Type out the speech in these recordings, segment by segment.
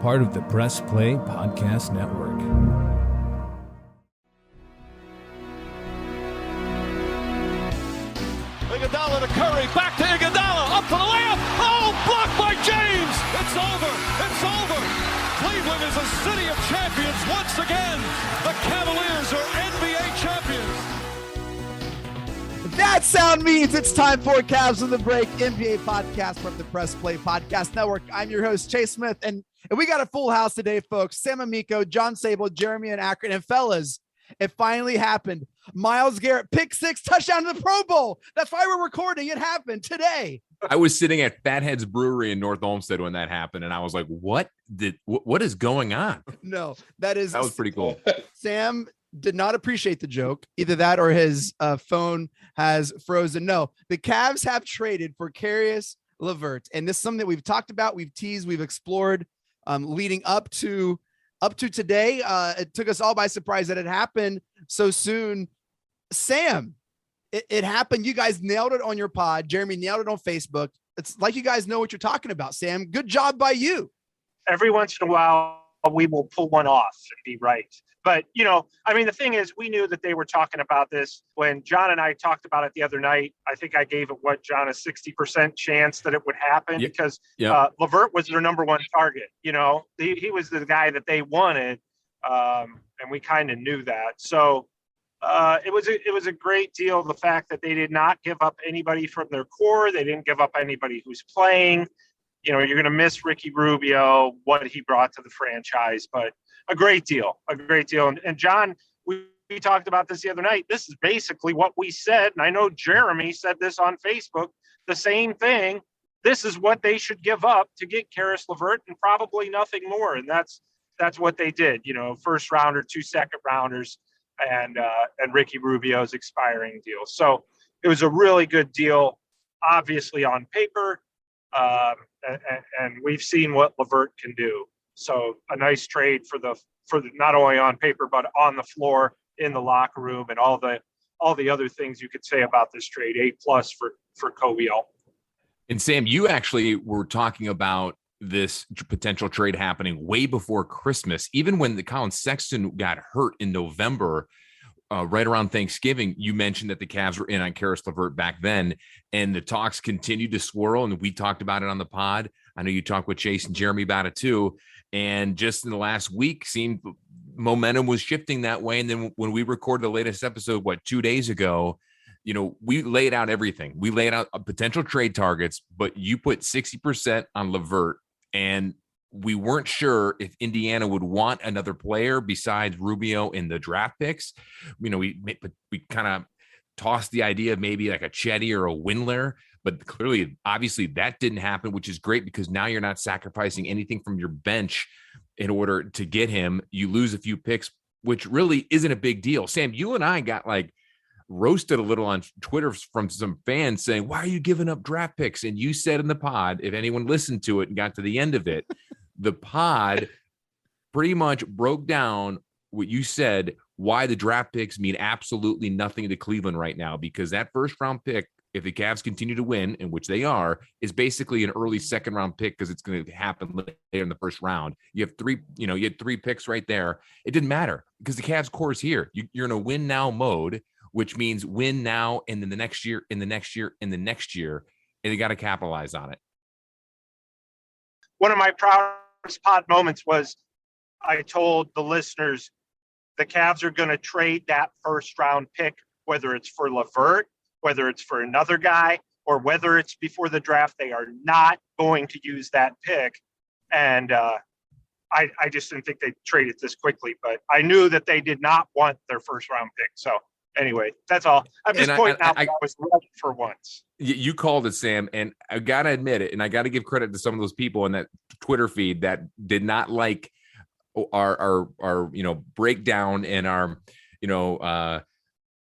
part of the Press Play Podcast Network. Iguodala to Curry, back to Iguodala, up for the layup. Oh, blocked by James. It's over. It's over. Cleveland is a city of champions once again. The Cavaliers are NBA champions. That sound means it's time for Cavs on the Break, NBA podcast from the Press Play Podcast Network. I'm your host, Chase Smith, and we got a full house today, folks. Sam Amico, John Sable, Jeremy and Akron, and fellas, it finally happened. Myles Garrett, pick six, touchdown to the Pro Bowl. That's why we're recording. It happened today. I was sitting at Fathead's Brewery in North Olmsted when that happened, and I was like, what is going on? No, that was pretty cool. Sam did not appreciate the joke. Either that or his phone has frozen. No, the Cavs have traded for Caris LeVert, and this is something that we've talked about, we've teased, we've explored leading up to today. It took us all by surprise that it happened so soon. Sam, it happened. You guys nailed it on your pod. Jeremy nailed it on Facebook. It's like you guys know what you're talking about, Sam. Good job by you. Every once in a while, we will pull one off and be right. But, the thing is, we knew that they were talking about this when John and I talked about it the other night. I think I gave it, John, a 60% chance that it would happen because LeVert was their number one target. He was the guy that they wanted, and we kind of knew that. So it was a great deal. The fact that they did not give up anybody from their core. They didn't give up anybody who's playing. You're going to miss Ricky Rubio, what he brought to the franchise, but a great deal. And John, we talked about this the other night. This is basically what we said. And I know Jeremy said this on Facebook, the same thing. This is what they should give up to get Caris LeVert and probably nothing more. And that's what they did, first rounder, 2 second rounders and Ricky Rubio's expiring deal. So it was a really good deal, obviously on paper. And we've seen what LeVert can do. So a nice trade for the not only on paper but on the floor, in the locker room, and all the other things you could say about this trade. A+ for Kobe. And Sam, you actually were talking about this potential trade happening way before Christmas, even when the Colin Sexton got hurt in November. Right around Thanksgiving, you mentioned that the Cavs were in on Caris LeVert back then, and the talks continued to swirl, and we talked about it on the pod. I know you talked with Chase and Jeremy about it too, and just in the last week, seemed momentum was shifting that way. And then when we recorded the latest episode, 2 days ago, we laid out everything. We laid out potential trade targets, but you put 60% on LeVert, and we weren't sure if Indiana would want another player besides Rubio in the draft picks. We kind of tossed the idea of maybe like a Chetty or a Windler, but clearly, obviously, that didn't happen, which is great because now you're not sacrificing anything from your bench in order to get him. You lose a few picks, which really isn't a big deal. Sam, you and I got roasted a little on Twitter from some fans saying, why are you giving up draft picks? And you said in the pod, if anyone listened to it and got to the end of it, the pod pretty much broke down what you said, why the draft picks mean absolutely nothing to Cleveland right now, because that first round pick, if the Cavs continue to win, in which they are, is basically an early second round pick because it's going to happen later in the first round. You have you had 3 picks right there. It didn't matter because the Cavs core is here. You're in a win now mode, which means win now and then the next year, and the next year, and the next year, and you got to capitalize on it. One of my proudest pod moments was I told the listeners the Cavs are going to trade that first round pick, whether it's for LeVert, whether it's for another guy, or whether it's before the draft. They are not going to use that pick. And I just didn't think they'd trade it this quickly, but I knew that they did not want their first round pick. So anyway, that's all. I'm just pointing out that I was right for once. You called it, Sam, and I got to admit it, and I got to give credit to some of those people in that Twitter feed that did not like our breakdown and our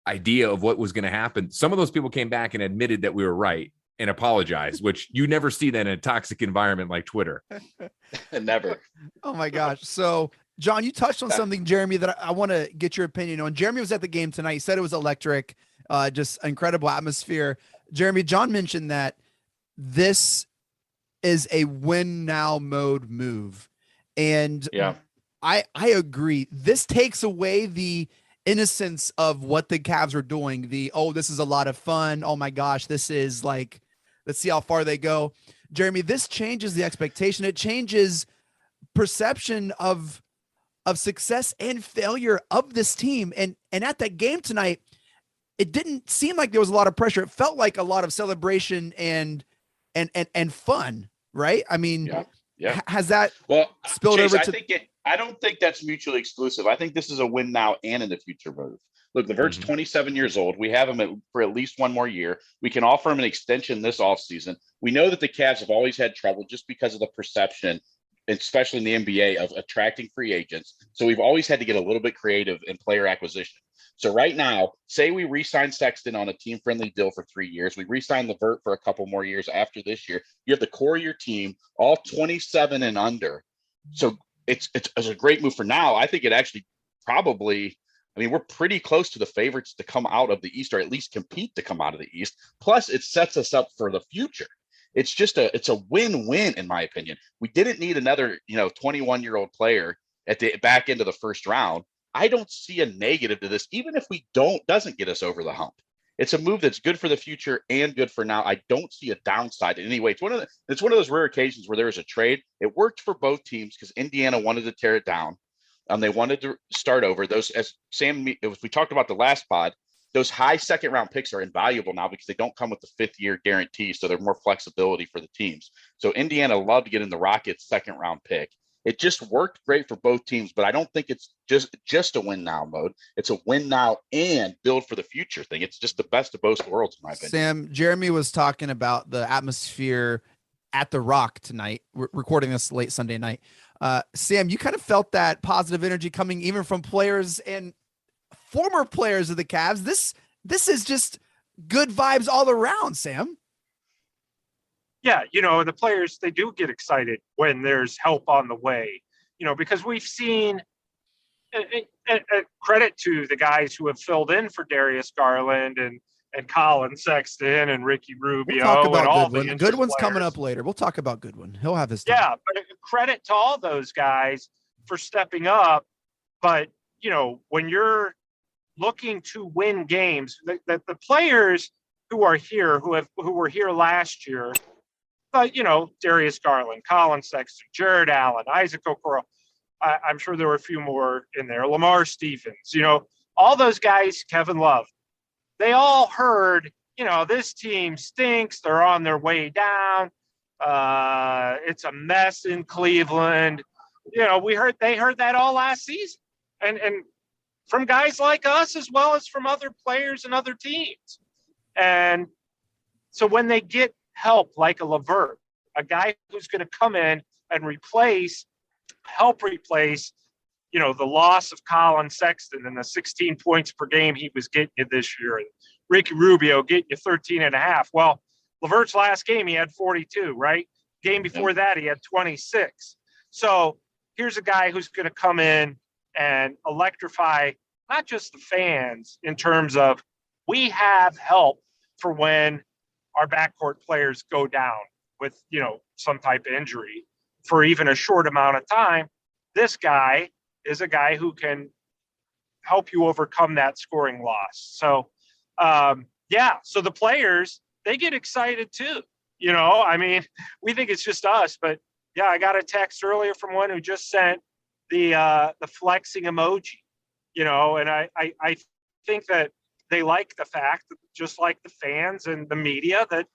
idea of what was going to happen. Some of those people came back and admitted that we were right and apologized, which you never see that in a toxic environment like Twitter. Never. Oh my gosh. So John, you touched on something, Jeremy, that I want to get your opinion on. Jeremy was at the game tonight. He said it was electric, just incredible atmosphere. Jeremy, John mentioned that this is a win now mode move. And Yeah. I agree. This takes away the innocence of what the Cavs are doing. This is a lot of fun. Oh my gosh, this is like, let's see how far they go. Jeremy, this changes the expectation. It changes perception of success and failure of this team. And at that game tonight, it didn't seem like there was a lot of pressure. It felt like a lot of celebration and fun, right? I mean, yeah. Has that spilled Chase, over to? I don't think that's mutually exclusive. I think this is a win now and in the future move. Look, LeVert's 27 years old. We have him for at least one more year. We can offer him an extension this offseason. We know that the Cavs have always had trouble just because of the perception, especially in the NBA, of attracting free agents. So we've always had to get a little bit creative in player acquisition. So right now, say we re-sign Sexton on a team-friendly deal for 3 years. We re-sign LeVert for a couple more years after this year. You have the core of your team, all 27 and under. So it's a great move for now. I think it actually probably, I mean, we're pretty close to the favorites to come out of the East, or at least compete to come out of the East. Plus, it sets us up for the future. It's a win-win, in my opinion. We didn't need another, 21-year-old player at the back end of the first round. I don't see a negative to this, even if we doesn't get us over the hump. It's a move that's good for the future and good for now. I don't see a downside in any way. It's one of those rare occasions where there was a trade. It worked for both teams because Indiana wanted to tear it down. They wanted to start over. Those, as we talked about the last pod, those high second round picks are invaluable now because they don't come with the 5th year guarantee. So there's more flexibility for the teams. So Indiana loved to get in the Rockets' second round pick. It just worked great for both teams, but I don't think it's just a win now mode. It's a win now and build for the future thing. It's just the best of both worlds, in my opinion. Sam, Jeremy was talking about the atmosphere at the Rock tonight. We're recording this late Sunday night. Sam, you kind of felt that positive energy coming even from players and former players of the Cavs. This is just good vibes all around, Sam. Yeah, the players, they do get excited when there's help on the way, because we've seen, and credit to the guys who have filled in for Darius Garland and Colin Sexton and Ricky Rubio. We'll talk about and all Goodwin. Goodwin's coming up later. We'll talk about Goodwin. He'll have his time. Yeah, but credit to all those guys for stepping up. But, when you're looking to win games, the players who are here, who were here last year, but, Darius Garland, Colin Sexton, Jared Allen, Isaac Okoro, I'm sure there were a few more in there, Lamar Stevens, all those guys, Kevin Love, they all heard, this team stinks. They're on their way down. It's a mess in Cleveland. They heard that all last season. And from guys like us, as well as from other players and other teams. And so when they get help like a LeVert, a guy who's going to come in and help replace, the loss of Colin Sexton and the 16 points per game he was getting you this year, and Ricky Rubio getting you 13 and a half. Well, LeVert's last game, he had 42, right? Game before that, he had 26. So here's a guy who's going to come in and electrify not just the fans in terms of we have help for when our backcourt players go down with, some type of injury for even a short amount of time. This guy is a guy who can help you overcome that scoring loss. So, so the players, they get excited too. We think it's just us, but yeah, I got a text earlier from one who just sent the flexing emoji, and I think that they like the fact that, just like the fans and the media, that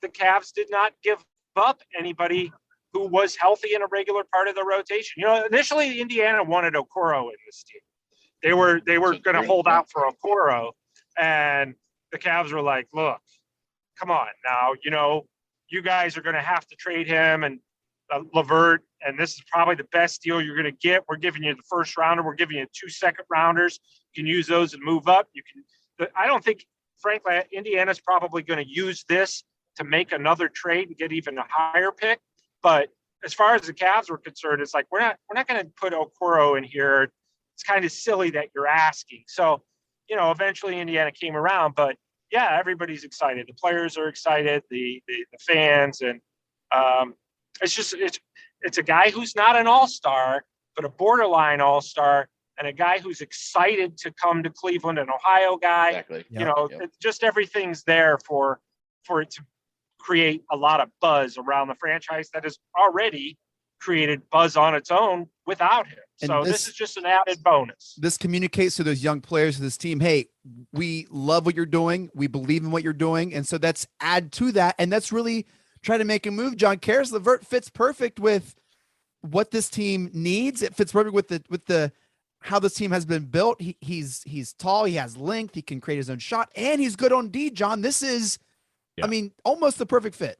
the Cavs did not give up anybody who was healthy in a regular part of the rotation. Initially Indiana wanted Okoro in this team. They were going to hold out for Okoro, and the Cavs were like, look, come on now, you guys are going to have to trade him and LeVert, and this is probably the best deal you're going to get. We're giving you the first rounder. We're giving you 2 second rounders. You can use those and move up. I don't think, frankly, Indiana's probably going to use this to make another trade and get even a higher pick. But as far as the Cavs were concerned, it's like, we're not going to put Okoro in here. It's kind of silly that you're asking. So, eventually Indiana came around, but yeah, everybody's excited. The players are excited, the fans, and it's it's a guy who's not an all-star, but a borderline all-star, and a guy who's excited to come to Cleveland, an Ohio guy. Exactly. You know, just everything's there for it to create a lot of buzz around the franchise that has already created buzz on its own without him. And so this is just an added bonus. This communicates to those young players of this team, hey, we love what you're doing. We believe in what you're doing. And so that's add to that. And that's really try to make a move. John, Caris LeVert fits perfect with what this team needs. It fits perfect with the how this team has been built. He's tall, he has length, he can create his own shot, and he's good on D, John. This is, I mean, almost the perfect fit.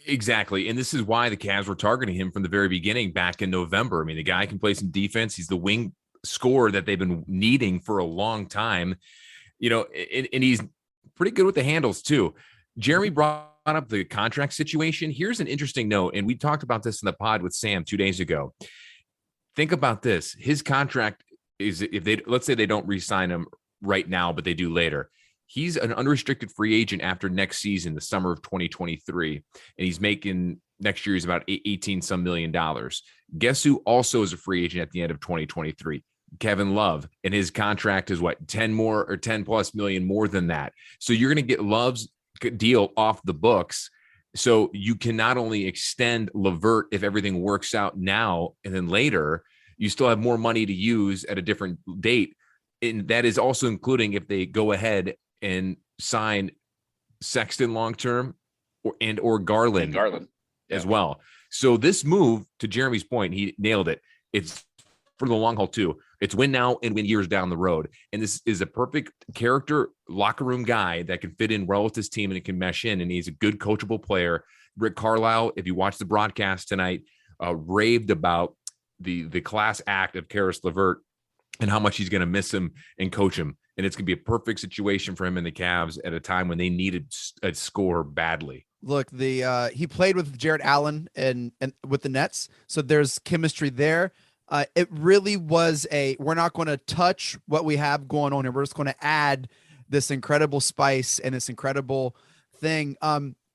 Exactly. And this is why the Cavs were targeting him from the very beginning back in November. I mean, the guy can play some defense. He's the wing scorer that they've been needing for a long time, you know, and he's pretty good with the handles too. Jeremy brought up the contract situation. Here's an interesting note. And we talked about this in the pod with Sam 2 days ago. Think about this. His contract is, if they, let's say they don't re-sign him right now, but they do later. He's an unrestricted free agent after next season, the summer of 2023. And he's making next year is about 18 some $18 million. Guess who also is a free agent at the end of 2023? Kevin Love. And his contract is what, 10 more or 10 plus million more than that. So you're going to get Love's deal off the books. So you can not only extend LeVert if everything works out now, and then later you still have more money to use at a different date. And that is also including if they go ahead and sign Sexton long-term or Garland as well. So this move, to Jeremy's point, he nailed it. It's for the long haul too. It's win now and win years down the road. And this is a perfect character locker room guy that can fit in well with his team and it can mesh in. And he's a good coachable player. Rick Carlisle, if you watch the broadcast tonight, raved about the class act of Caris LeVert and how much he's going to miss him and coach him. And it's going to be a perfect situation for him and the Cavs at a time when they needed a score badly. Look, he played with Jared Allen and with the Nets, so there's chemistry there. It really was we're not going to touch what we have going on here. We're just going to add this incredible spice and this incredible thing.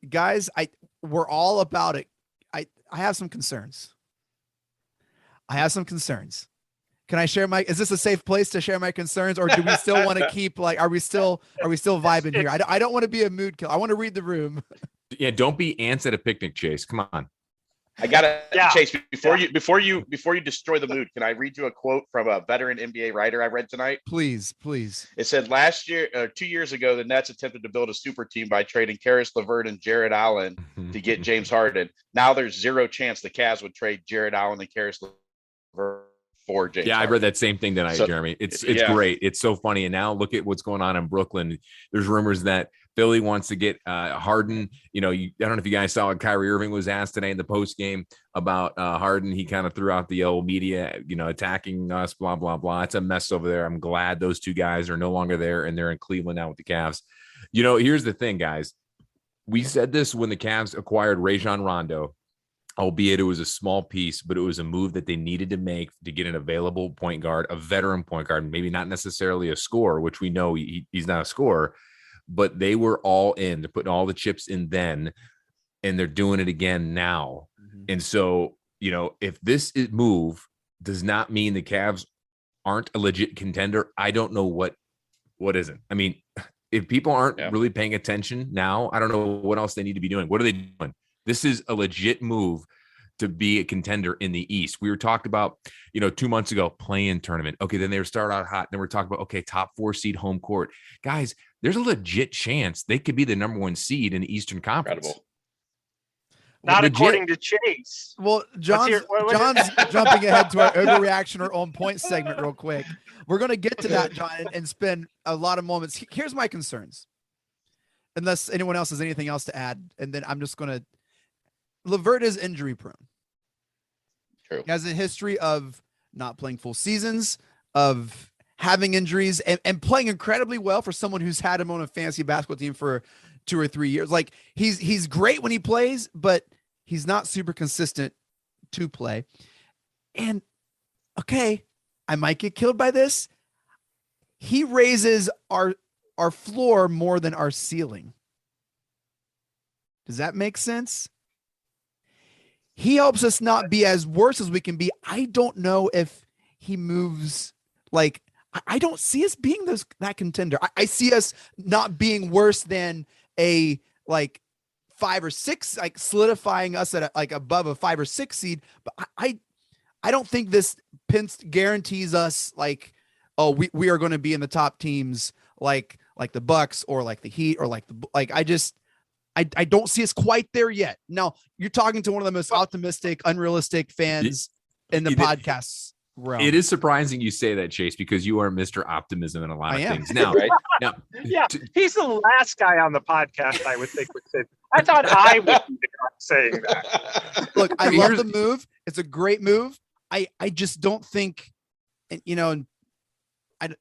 Guys, we're all about it. I have some concerns. Can I share is this a safe place to share my concerns, or do we still want to keep are we still vibing here? I don't want to be a mood killer. I want to read the room. Yeah. Don't be ants at a picnic, Chase. Come on. I gotta Chase before you destroy the mood. Can I read you a quote from a veteran NBA writer I read tonight? Please. It said 2 years ago, the Nets attempted to build a super team by trading Caris LeVert and Jared Allen to get James Harden. Now there's zero chance the Cavs would trade Jared Allen and Caris LeVert for James. Yeah, Harden. I read that same thing tonight, Jeremy. It's great. It's so funny. And now look at what's going on in Brooklyn. There's rumors that Philly wants to get Harden. You know, I don't know if you guys saw what Kyrie Irving was asked today in the post game about Harden. He kind of threw out the old media, attacking us, blah, blah, blah. It's a mess over there. I'm glad those two guys are no longer there and they're in Cleveland now with the Cavs. Here's the thing, guys. We said this when the Cavs acquired Rajon Rondo, albeit it was a small piece, but it was a move that they needed to make to get an available point guard, a veteran point guard, maybe not necessarily a scorer, which we know he's not a scorer. But they were all in. They're putting all the chips in then, and they're doing it again now. Mm-hmm. And so, if this move does not mean the Cavs aren't a legit contender, I don't know what isn't. I mean, if people aren't really paying attention now, I don't know what else they need to be doing. What are they doing? This is a legit move to be a contender in the East. We were talked about, 2 months ago, play-in tournament. Okay, then they were started out hot. Then we're talking about, okay, top 4 seed home court. Guys, there's a legit chance they could be the number 1 seed in the Eastern Conference. Incredible. Not legit. According to Chase. Well, John's jumping ahead to our overreaction or on point segment real quick. We're going to get to that, John, and spend a lot of moments. Here's my concerns. Unless anyone else has anything else to add. And then I'm just going to LeVert is injury prone. True. He has a history of not playing full seasons, of having injuries, and playing incredibly well for someone who's had him on a fantasy basketball team for 2 or 3 years. Like he's great when he plays, but he's not super consistent to play. And okay, I might get killed by this. He raises our floor more than our ceiling. Does that make sense? he helps us not be as worse as we can be. I don't know if he moves like I don't see us being that contender. I see us not being worse than a like 5 or 6, like solidifying us at above a 5 or 6 seed. But I don't think this guarantees us like, oh, we are going to be in the top teams like the Bucks or like the Heat or I don't see us quite there yet. Now you're talking to one of the most optimistic, unrealistic fans in the podcasts realm. It is surprising you say that, Chase, because you are Mr. Optimism in a lot of things. Now, right? Now, he's the last guy on the podcast I would think would say. I thought I would be saying that. Look, I love the move. It's a great move. I just don't think,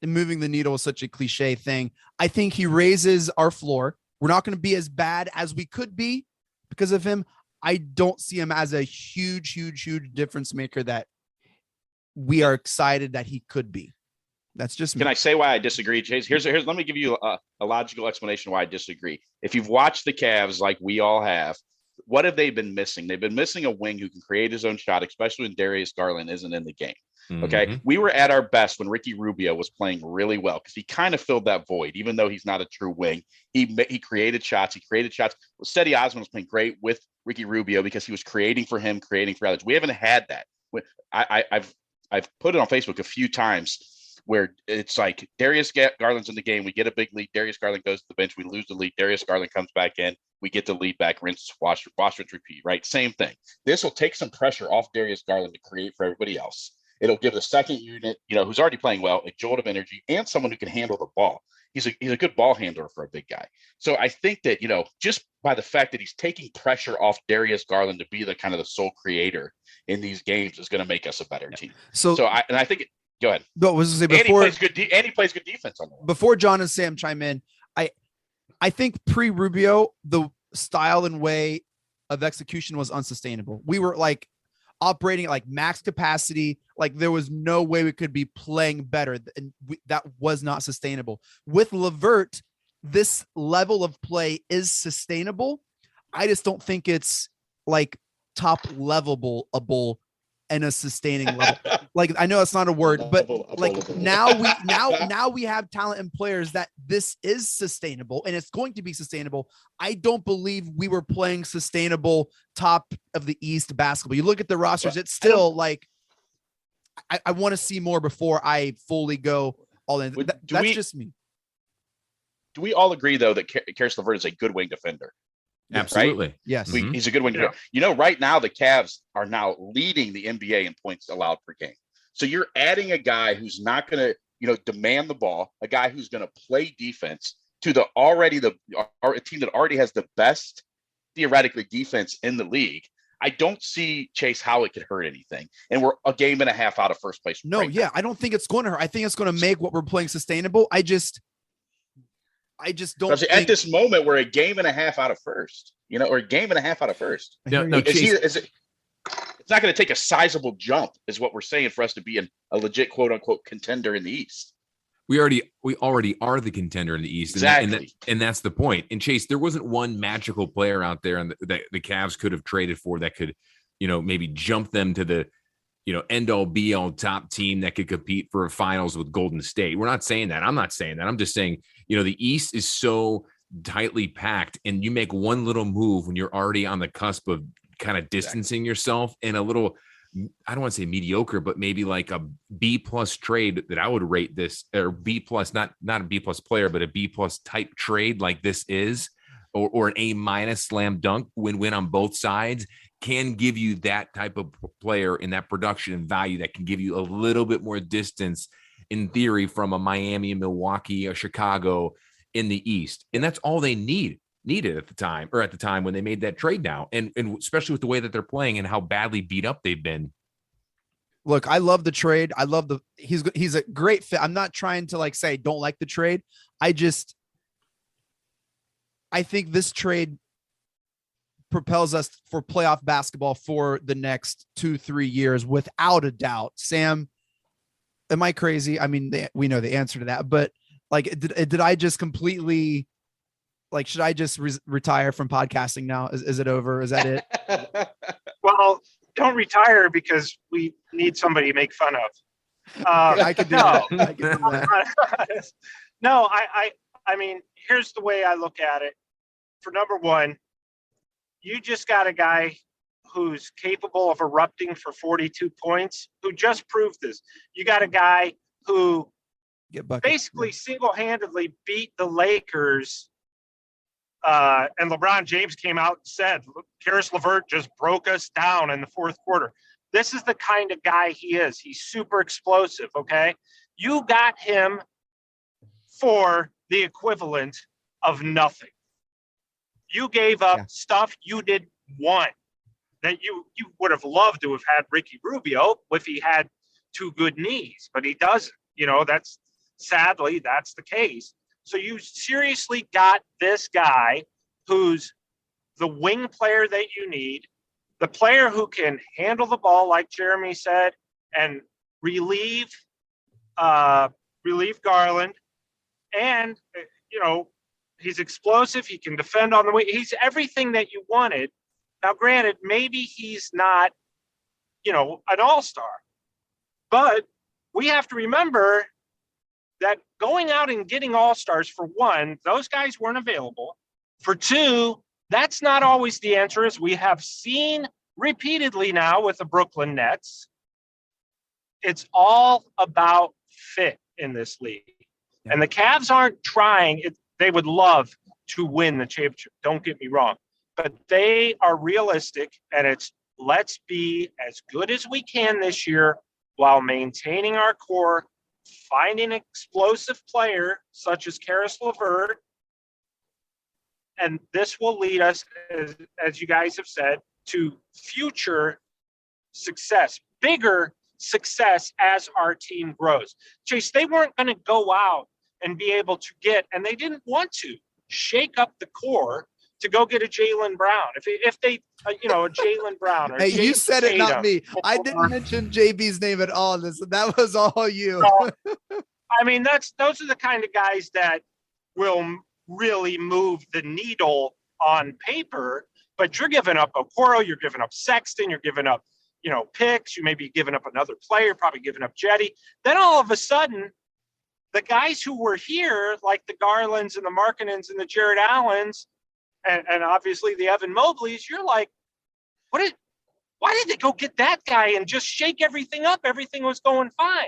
moving the needle is such a cliche thing. I think he raises our floor. We're not going to be as bad as we could be because of him. I don't see him as a huge difference maker that we are excited that he could be. That's just me. Can I say why I disagree, Chase? Here's let me give you a logical explanation why I disagree. If you've watched the Cavs like we all have, what have they been missing? They've been missing a wing who can create his own shot, especially when Darius Garland isn't in the game. Okay. Mm-hmm. We were at our best when Ricky Rubio was playing really well because he kind of filled that void, even though he's not a true wing. He created shots. Cedi Osman was playing great with Ricky Rubio because he was creating for him, creating for others. We haven't had that. I've put it on Facebook a few times where it's like Darius Garland's in the game. We get a big lead. Darius Garland goes to the bench. We lose the lead. Darius Garland comes back in. We get the lead back, rinse, wash, rinse, repeat, right? Same thing. This will take some pressure off Darius Garland to create for everybody else. It'll give the second unit, who's already playing well, a jolt of energy and someone who can handle the ball. He's a good ball handler for a big guy. So I think that, just by the fact that he's taking pressure off Darius Garland to be the kind of the sole creator in these games is going to make us a better team. I think go ahead. No, was to say before, and he plays good defense on the line. Before John and Sam chime in, I think pre-Rubio, the style and way of execution was unsustainable. We were like operating at like max capacity. Like there was no way we could be playing better. And that was not sustainable. With LeVert, this level of play is sustainable. I just don't think it's like top levelable and a sustaining level. Like, I know it's not a word, but like now we have talent and players that this is sustainable and it's going to be sustainable. I don't believe we were playing sustainable top of the East basketball. You look at the rosters, it's still like, I want to see more before I fully go all in. That's just me. Do we all agree though that Caris LeVert is a good wing defender? Absolutely. Right? Yes. He's a good wing defender. Right now the Cavs are now leading the NBA in points allowed per game. So you're adding a guy who's not going to, demand the ball, a guy who's going to play defense to a team that already has the best theoretically defense in the league. I don't see, Chase, how it could hurt anything. And we're a game and a half out of first place. No, right now. I don't think it's going to hurt. I think it's going to make what we're playing sustainable. I just don't think... At this moment, we're a game and a half out of first, or a game and a half out of first. No, it's not going to take a sizable jump is what we're saying for us to be a legit quote unquote contender in the East. We already are the contender in the East. Exactly. And that's the point. And Chase, there wasn't one magical player out there that the Cavs could have traded for that could, maybe jump them to the, end all be all top team that could compete for a finals with Golden State. We're not saying that. I'm not saying that. I'm just saying, the East is so tightly packed and you make one little move when you're already on the cusp of kind of distancing yourself in a little, I don't want to say mediocre, but maybe like a B+ trade that I would rate this, or B+, not a B+ player, but a B+ type trade like this is, or an A- slam dunk win-win on both sides, can give you that type of player in that production and value that can give you a little bit more distance in theory from a Miami, a Milwaukee, or Chicago in the East. And that's all they needed at the time when they made that trade now. And especially with the way that they're playing and how badly beat up they've been. Look, I love the trade. I love he's a great fit. I'm not trying to like say don't like the trade. I think this trade propels us for playoff basketball for the next 2-3 years without a doubt. Sam, am I crazy? I mean, we know the answer to that, but like, did I just completely like, should I just retire from podcasting now? Is it over? Is that it? Well, don't retire because we need somebody to make fun of. I could do that. I could do that. No, I mean, here's the way I look at it. For number one, you just got a guy who's capable of erupting for 42 points, who just proved this. You got a guy who basically single-handedly beat the Lakers. And LeBron James came out and said, Caris LeVert just broke us down in the fourth quarter. This is the kind of guy he is. He's super explosive, okay? You got him for the equivalent of nothing. You gave up stuff you didn't want, that you would have loved to have had Ricky Rubio if he had two good knees, but he doesn't. You know, sadly, that's the case. So you seriously got this guy who's the wing player that you need, the player who can handle the ball, like Jeremy said, and relieve Garland. And, you know, he's explosive. He can defend on the wing. He's everything that you wanted. Now, granted, maybe he's not, you know, an all-star, but we have to remember that going out and getting all-stars, for one, those guys weren't available. For two, that's not always the answer, as we have seen repeatedly now with the Brooklyn Nets. It's all about fit in this league. And the Cavs aren't trying. They would love to win the championship. Don't get me wrong. But they are realistic, and it's let's be as good as we can this year while maintaining our core, finding an explosive player such as Caris LeVert, and this will lead us, as you guys have said, to future success, bigger success as our team grows. Chase, they weren't going to go out and be able to get, and they didn't want to, shake up the core to go get a Jaylen Brown. If they, you know, a Jaylen Brown. Or Hey, Jason you said it, not Tatum. me. I didn't mention JB's name at all. That was all you. I mean, those are the kind of guys that will really move the needle on paper. But you're giving up Okoro, you're giving up Sexton, you're giving up, you know, picks. You may be giving up another player, probably giving up Jetty. Then all of a sudden, the guys who were here, like the Garlands and the Markkanens and the Jared Allens, and obviously the Evan Mobleys, you're like, why did they go get that guy and just shake everything up? Everything was going fine.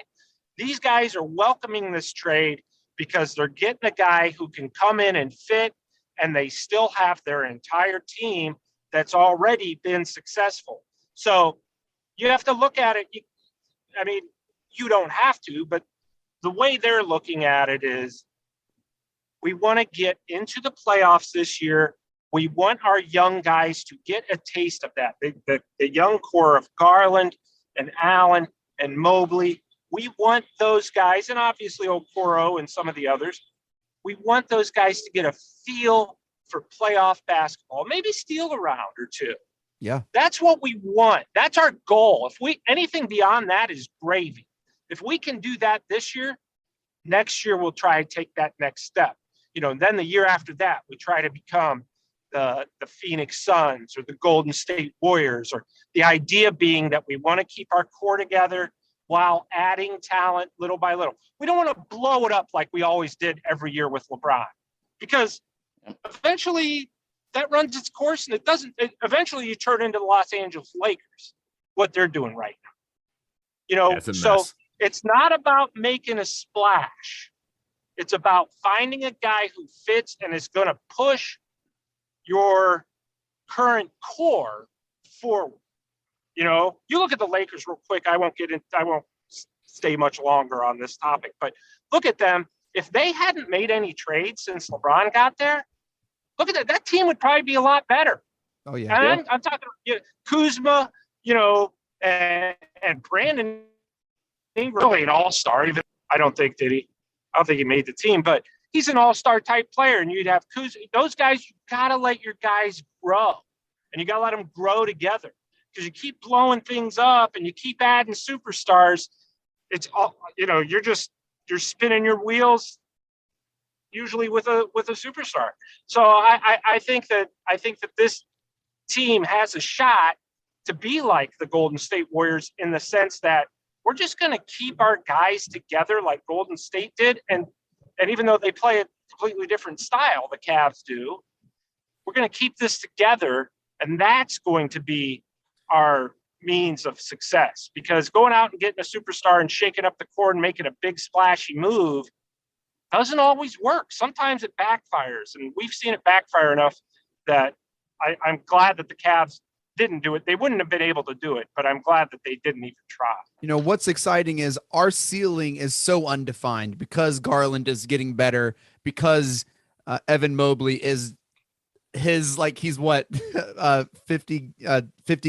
These guys are welcoming this trade because they're getting a guy who can come in and fit, and they still have their entire team that's already been successful. So you have to look at it. I mean, you don't have to, but the way they're looking at it is we want to get into the playoffs this year. We want our young guys to get a taste of that. The young core of Garland and Allen and Mobley. We want those guys, and obviously Okoro and some of the others, we want those guys to get a feel for playoff basketball, maybe steal a round or two. Yeah. That's what we want. That's our goal. If anything beyond that is gravy. If we can do that this year, next year we'll try to take that next step. You know, and then the year after that, we try to become the Phoenix Suns or the Golden State Warriors, or the idea being that we want to keep our core together while adding talent little by little. We don't want to blow it up like we always did every year with LeBron, because eventually that runs its course, and eventually you turn into the Los Angeles Lakers, what they're doing right now. You know, so it's not about making a splash. It's about finding a guy who fits and is going to push your current core forward. You know, you look at the Lakers real quick. I won't stay much longer on this topic, but look at them. If they hadn't made any trades since LeBron got there, look at that. That team would probably be a lot better. Oh yeah. And I'm talking, Kuzma, you know, and Brandon Ingram, really an all-star. Even I don't think he made the team, but he's an all-star type player. And you'd have Kuzma. Those guys, you gotta let your guys grow, and you gotta let them grow together. Because you keep blowing things up and you keep adding superstars, it's all, you know, you're spinning your wheels, usually with a superstar. So I think that this team has a shot to be like the Golden State Warriors in the sense that we're just going to keep our guys together like Golden State did. And even though they play a completely different style, the Cavs do, we're going to keep this together. And that's going to be our means of success, because going out and getting a superstar and shaking up the court and making a big splashy move doesn't always work. Sometimes it backfires, and we've seen it backfire enough that I'm glad that the Cavs didn't do it. They wouldn't have been able to do it, but I'm glad that they didn't even try. You know, what's exciting is our ceiling is so undefined because Garland is getting better, because Evan Mobley is he's what 50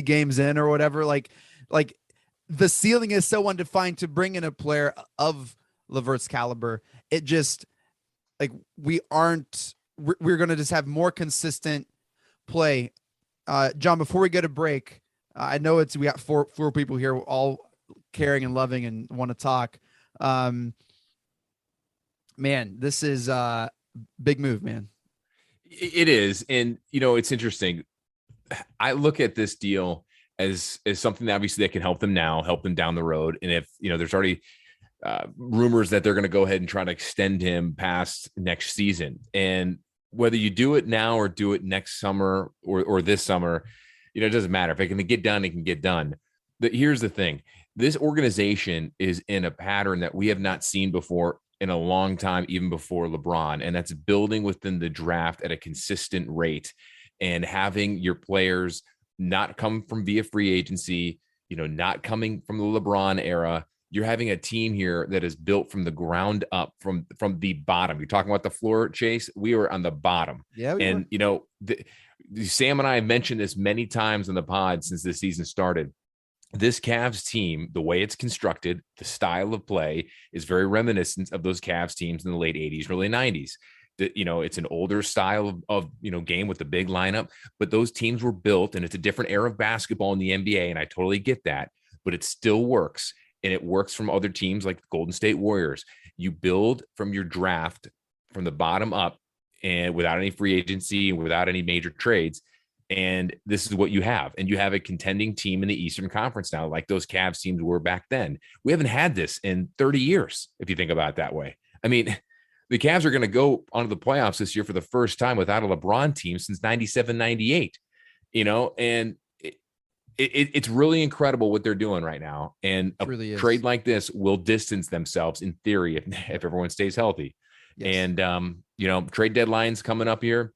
games in or whatever. Like the ceiling is so undefined. To bring in a player of LeVert's caliber, it just like we're going to just have more consistent play. John, before we go to break, I know we got four people here, all caring and loving and want to talk. Man, this is a big move, man. It is. And, you know, it's interesting. I look at this deal as something that obviously that can help them now, help them down the road. And if, you know, there's already rumors that they're going to go ahead and try to extend him past next season. And whether you do it now or do it next summer or this summer, you know, it doesn't matter. If it can get done, it can get done. But here's the thing. This organization is in a pattern that we have not seen before in a long time, even before LeBron. And that's building within the draft at a consistent rate and having your players not come from via free agency, you know, not coming from the LeBron era. You're having a team here that is built from the ground up, from the bottom. You're talking about the floor, Chase. We were on the bottom. Yeah. And, you know, Sam and I have mentioned this many times on the pod since the season started. This Cavs team, the way it's constructed, the style of play is very reminiscent of those Cavs teams in the late 80s, early 90s. You know, it's an older style of you know, game with the big lineup, but those teams were built, and it's a different era of basketball in the NBA, and I totally get that, but it still works. And it works from other teams like the Golden State Warriors. You build from your draft from the bottom up and without any free agency and without any major trades. And this is what you have. And you have a contending team in the Eastern Conference now, like those Cavs teams were back then. We haven't had this in 30 years, if you think about it that way. I mean, the Cavs are going to go onto the playoffs this year for the first time without a LeBron team since 97, 98, you know, and it's really incredible what they're doing right now. And a really trade like this will distance themselves in theory if everyone stays healthy. Yes. And, you know, trade deadline's coming up here.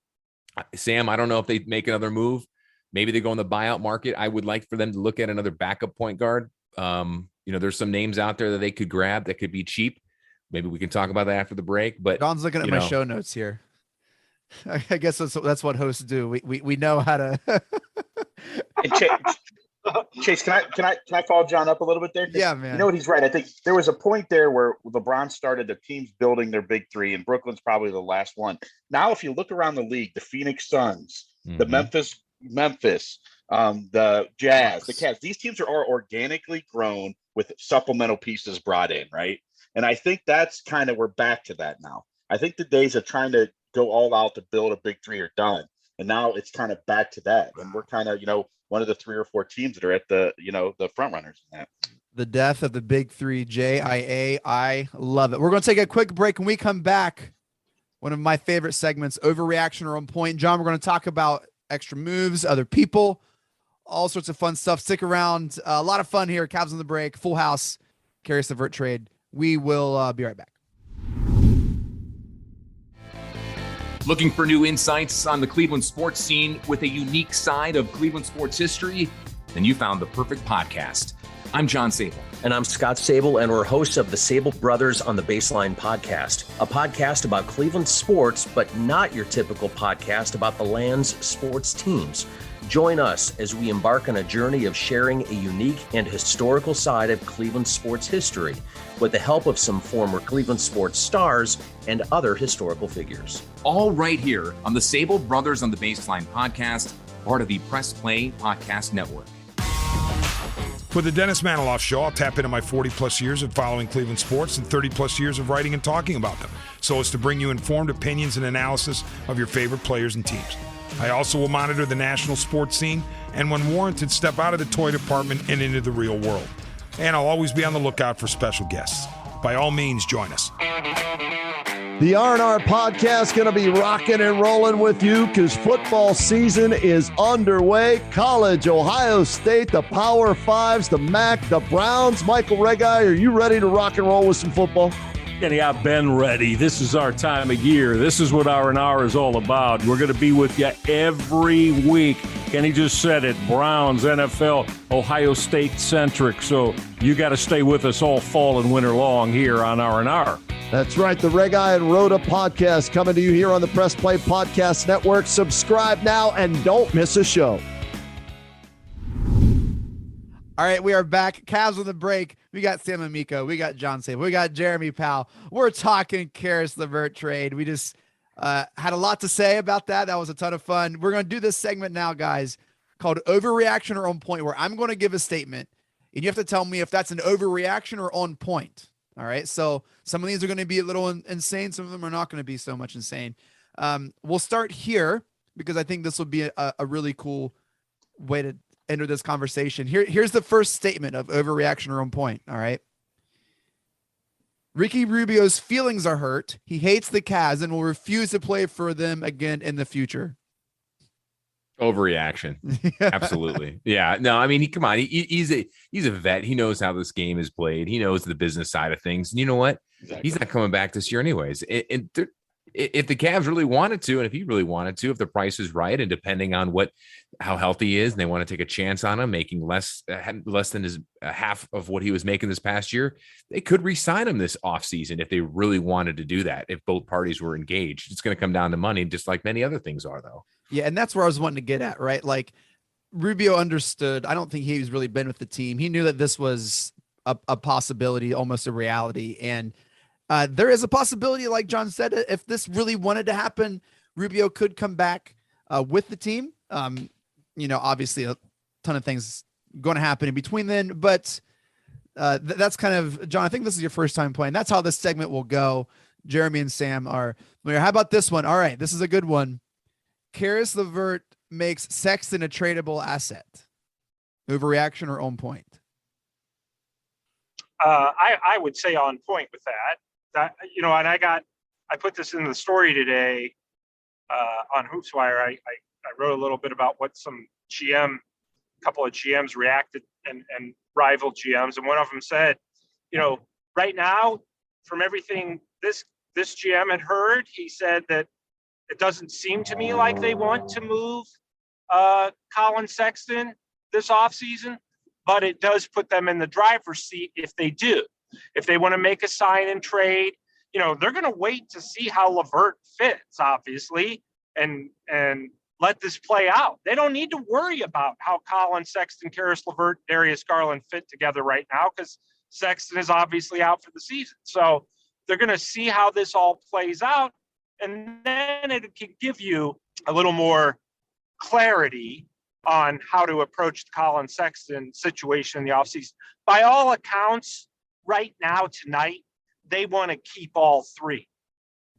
Sam, I don't know if they make another move. Maybe they go in the buyout market. I would like for them to look at another backup point guard. You know, there's some names out there that they could grab that could be cheap. Maybe we can talk about that after the break. But Don's looking at my show notes here. I guess that's what hosts do. We know how to. Chase, can I follow John up a little bit there? Yeah, man. You know what? He's right. I think there was a point there where LeBron started the teams building their big three, and Brooklyn's probably the last one. Now, if you look around the league, the Phoenix Suns, the Memphis, the Jazz, the Cavs, these teams are all organically grown with supplemental pieces brought in, right? And I think that's kind of, we're back to that now. I think the days of trying to go all out to build a big three are done. And now it's kind of back to that. And we're kind of, you know, one of the 3 or 4 teams that are at the, you know, the front runners in that. The death of the big three, JIA. I love it. We're going to take a quick break. When we come back, one of my favorite segments, Overreaction or On Point. John, we're going to talk about extra moves, other people, all sorts of fun stuff. Stick around. A lot of fun here. Cavs on the break, full house, Caris LeVert trade. We will be right back. Looking for new insights on the Cleveland sports scene with a unique side of Cleveland sports history? Then you found the perfect podcast. I'm John Sable. And I'm Scott Sable, and we're hosts of the Sable Brothers on the Baseline podcast, a podcast about Cleveland sports, but not your typical podcast about the land's sports teams. Join us as we embark on a journey of sharing a unique and historical side of Cleveland sports history with the help of some former Cleveland sports stars and other historical figures. All right here on the Sable Brothers on the Baseline podcast, part of the Press Play Podcast Network. For the Dennis Maniloff Show, I'll tap into my 40-plus years of following Cleveland sports and 30-plus years of writing and talking about them, so as to bring you informed opinions and analysis of your favorite players and teams. I also will monitor the national sports scene and, when warranted, step out of the toy department and into the real world. And I'll always be on the lookout for special guests. By all means, join us. The R&R podcast going to be rocking and rolling with you because football season is underway. College, Ohio State, the Power Fives, the MAC, the Browns. Michael Regai, are you ready to rock and roll with some football? Kenny, I've been ready. This is our time of year. This is what R&R is all about. We're going to be with you every week. Kenny just said it, Browns, NFL, Ohio State centric. So you got to stay with us all fall and winter long here on R&R. That's right. The Regai and Rhoda podcast coming to you here on the Press Play Podcast Network. Subscribe now and don't miss a show. All right, we are back. Cavs on the break. We got Sam Amico. We got John Sable. We got Jeremy Powell. We're talking Caris LeVert trade. We just had a lot to say about that. That was a ton of fun. We're going to do this segment now, guys, called Overreaction or On Point, where I'm going to give a statement, and you have to tell me if that's an overreaction or on point. All right, so some of these are going to be a little insane. Some of them are not going to be so much insane. We'll start here because I think this will be a really cool way to enter this conversation. Here's the first statement of overreaction or on point. All right. Ricky Rubio's feelings are hurt. He hates the Cavs and will refuse to play for them again in the future. Overreaction. Absolutely. Yeah. No, I mean, come on. He's a vet. He knows how this game is played. He knows the business side of things. And you know what? Exactly. He's not coming back this year anyways. If the Cavs really wanted to, and if he really wanted to, if the price is right, and depending on how healthy he is, and they want to take a chance on him, making less than his half of what he was making this past year, they could re-sign him this offseason if they really wanted to do that. If both parties were engaged, it's going to come down to money, just like many other things are, though. Yeah, and that's where I was wanting to get at, right? Like, Rubio understood. I don't think he's really been with the team. He knew that this was a possibility, almost a reality. And there is a possibility, like John said, if this really wanted to happen, Rubio could come back with the team. Obviously a ton of things going to happen in between then, but that's kind of, John, I think this is your first time playing. That's how this segment will go. Jeremy and Sam are, how about this one? All right, this is a good one. Caris LeVert makes Sexton a tradable asset. Overreaction or on point? I would say on point with that. And I put this in the story today on HoopsWire. I wrote a little bit about what some couple of GMs reacted and rival GMs. And one of them said, right now, from everything this GM had heard, he said that it doesn't seem to me like they want to move Colin Sexton this offseason, but it does put them in the driver's seat if they do. If they want to make a sign and trade, they're going to wait to see how LeVert fits, obviously, and let this play out. They don't need to worry about how Colin Sexton, Caris LeVert, Darius Garland fit together right now because Sexton is obviously out for the season. So they're going to see how this all plays out, and then it can give you a little more clarity on how to approach the Colin Sexton situation in the offseason. By all accounts, right now, tonight, they want to keep all three.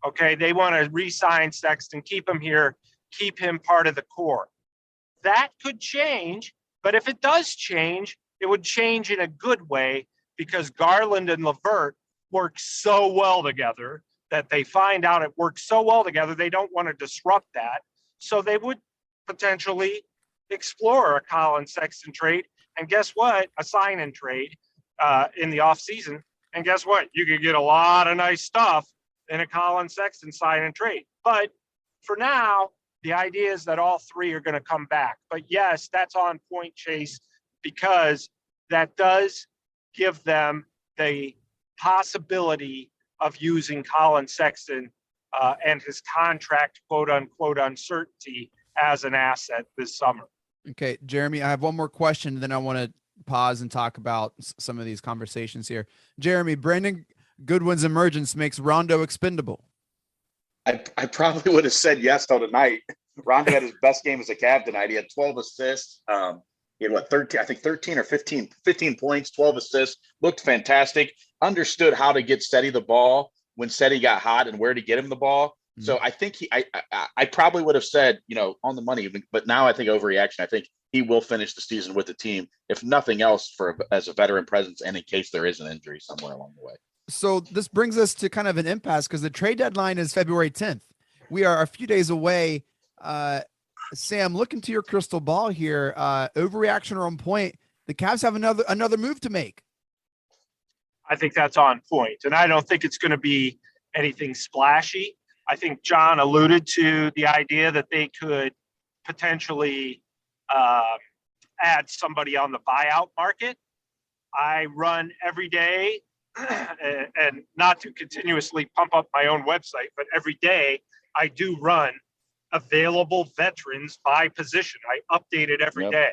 Okay, they want to re-sign Sexton, keep him here, keep him part of the core. That could change, but if it does change, it would change in a good way because Garland and LeVert work so well together that they find out it works so well together, they don't want to disrupt that. So they would potentially explore a Colin Sexton trade. And guess what? A sign and trade in the offseason. And guess what? You could get a lot of nice stuff in a Colin Sexton sign and trade. But for now, the idea is that all three are going to come back. But yes, that's on point, Chase, because that does give them the possibility of using Colin Sexton and his contract, quote unquote, uncertainty as an asset this summer. Okay, Jeremy, I have one more question. Then I want to pause and talk about some of these conversations here. Jeremy, Brandon Goodwin's emergence makes Rondo expendable. I probably would have said yes till tonight. Rondo had his best game as a Cav tonight. He had 12 assists. He had 13 or 15 points, 12 assists, looked fantastic, understood how to get Steady the ball when Steady got hot and where to get him the ball. So I think I probably would have said, on the money, but now I think overreaction. I think he will finish the season with the team, if nothing else, as a veteran presence and in case there is an injury somewhere along the way. So this brings us to kind of an impasse because the trade deadline is February 10th. We are a few days away. Sam, look into your crystal ball here. Overreaction or on point? The Cavs have another move to make. I think that's on point, and I don't think it's going to be anything splashy. I think John alluded to the idea that they could potentially add somebody on the buyout market. I run every day, and not to continuously pump up my own website, but every day I do run available veterans by position. I update it every day.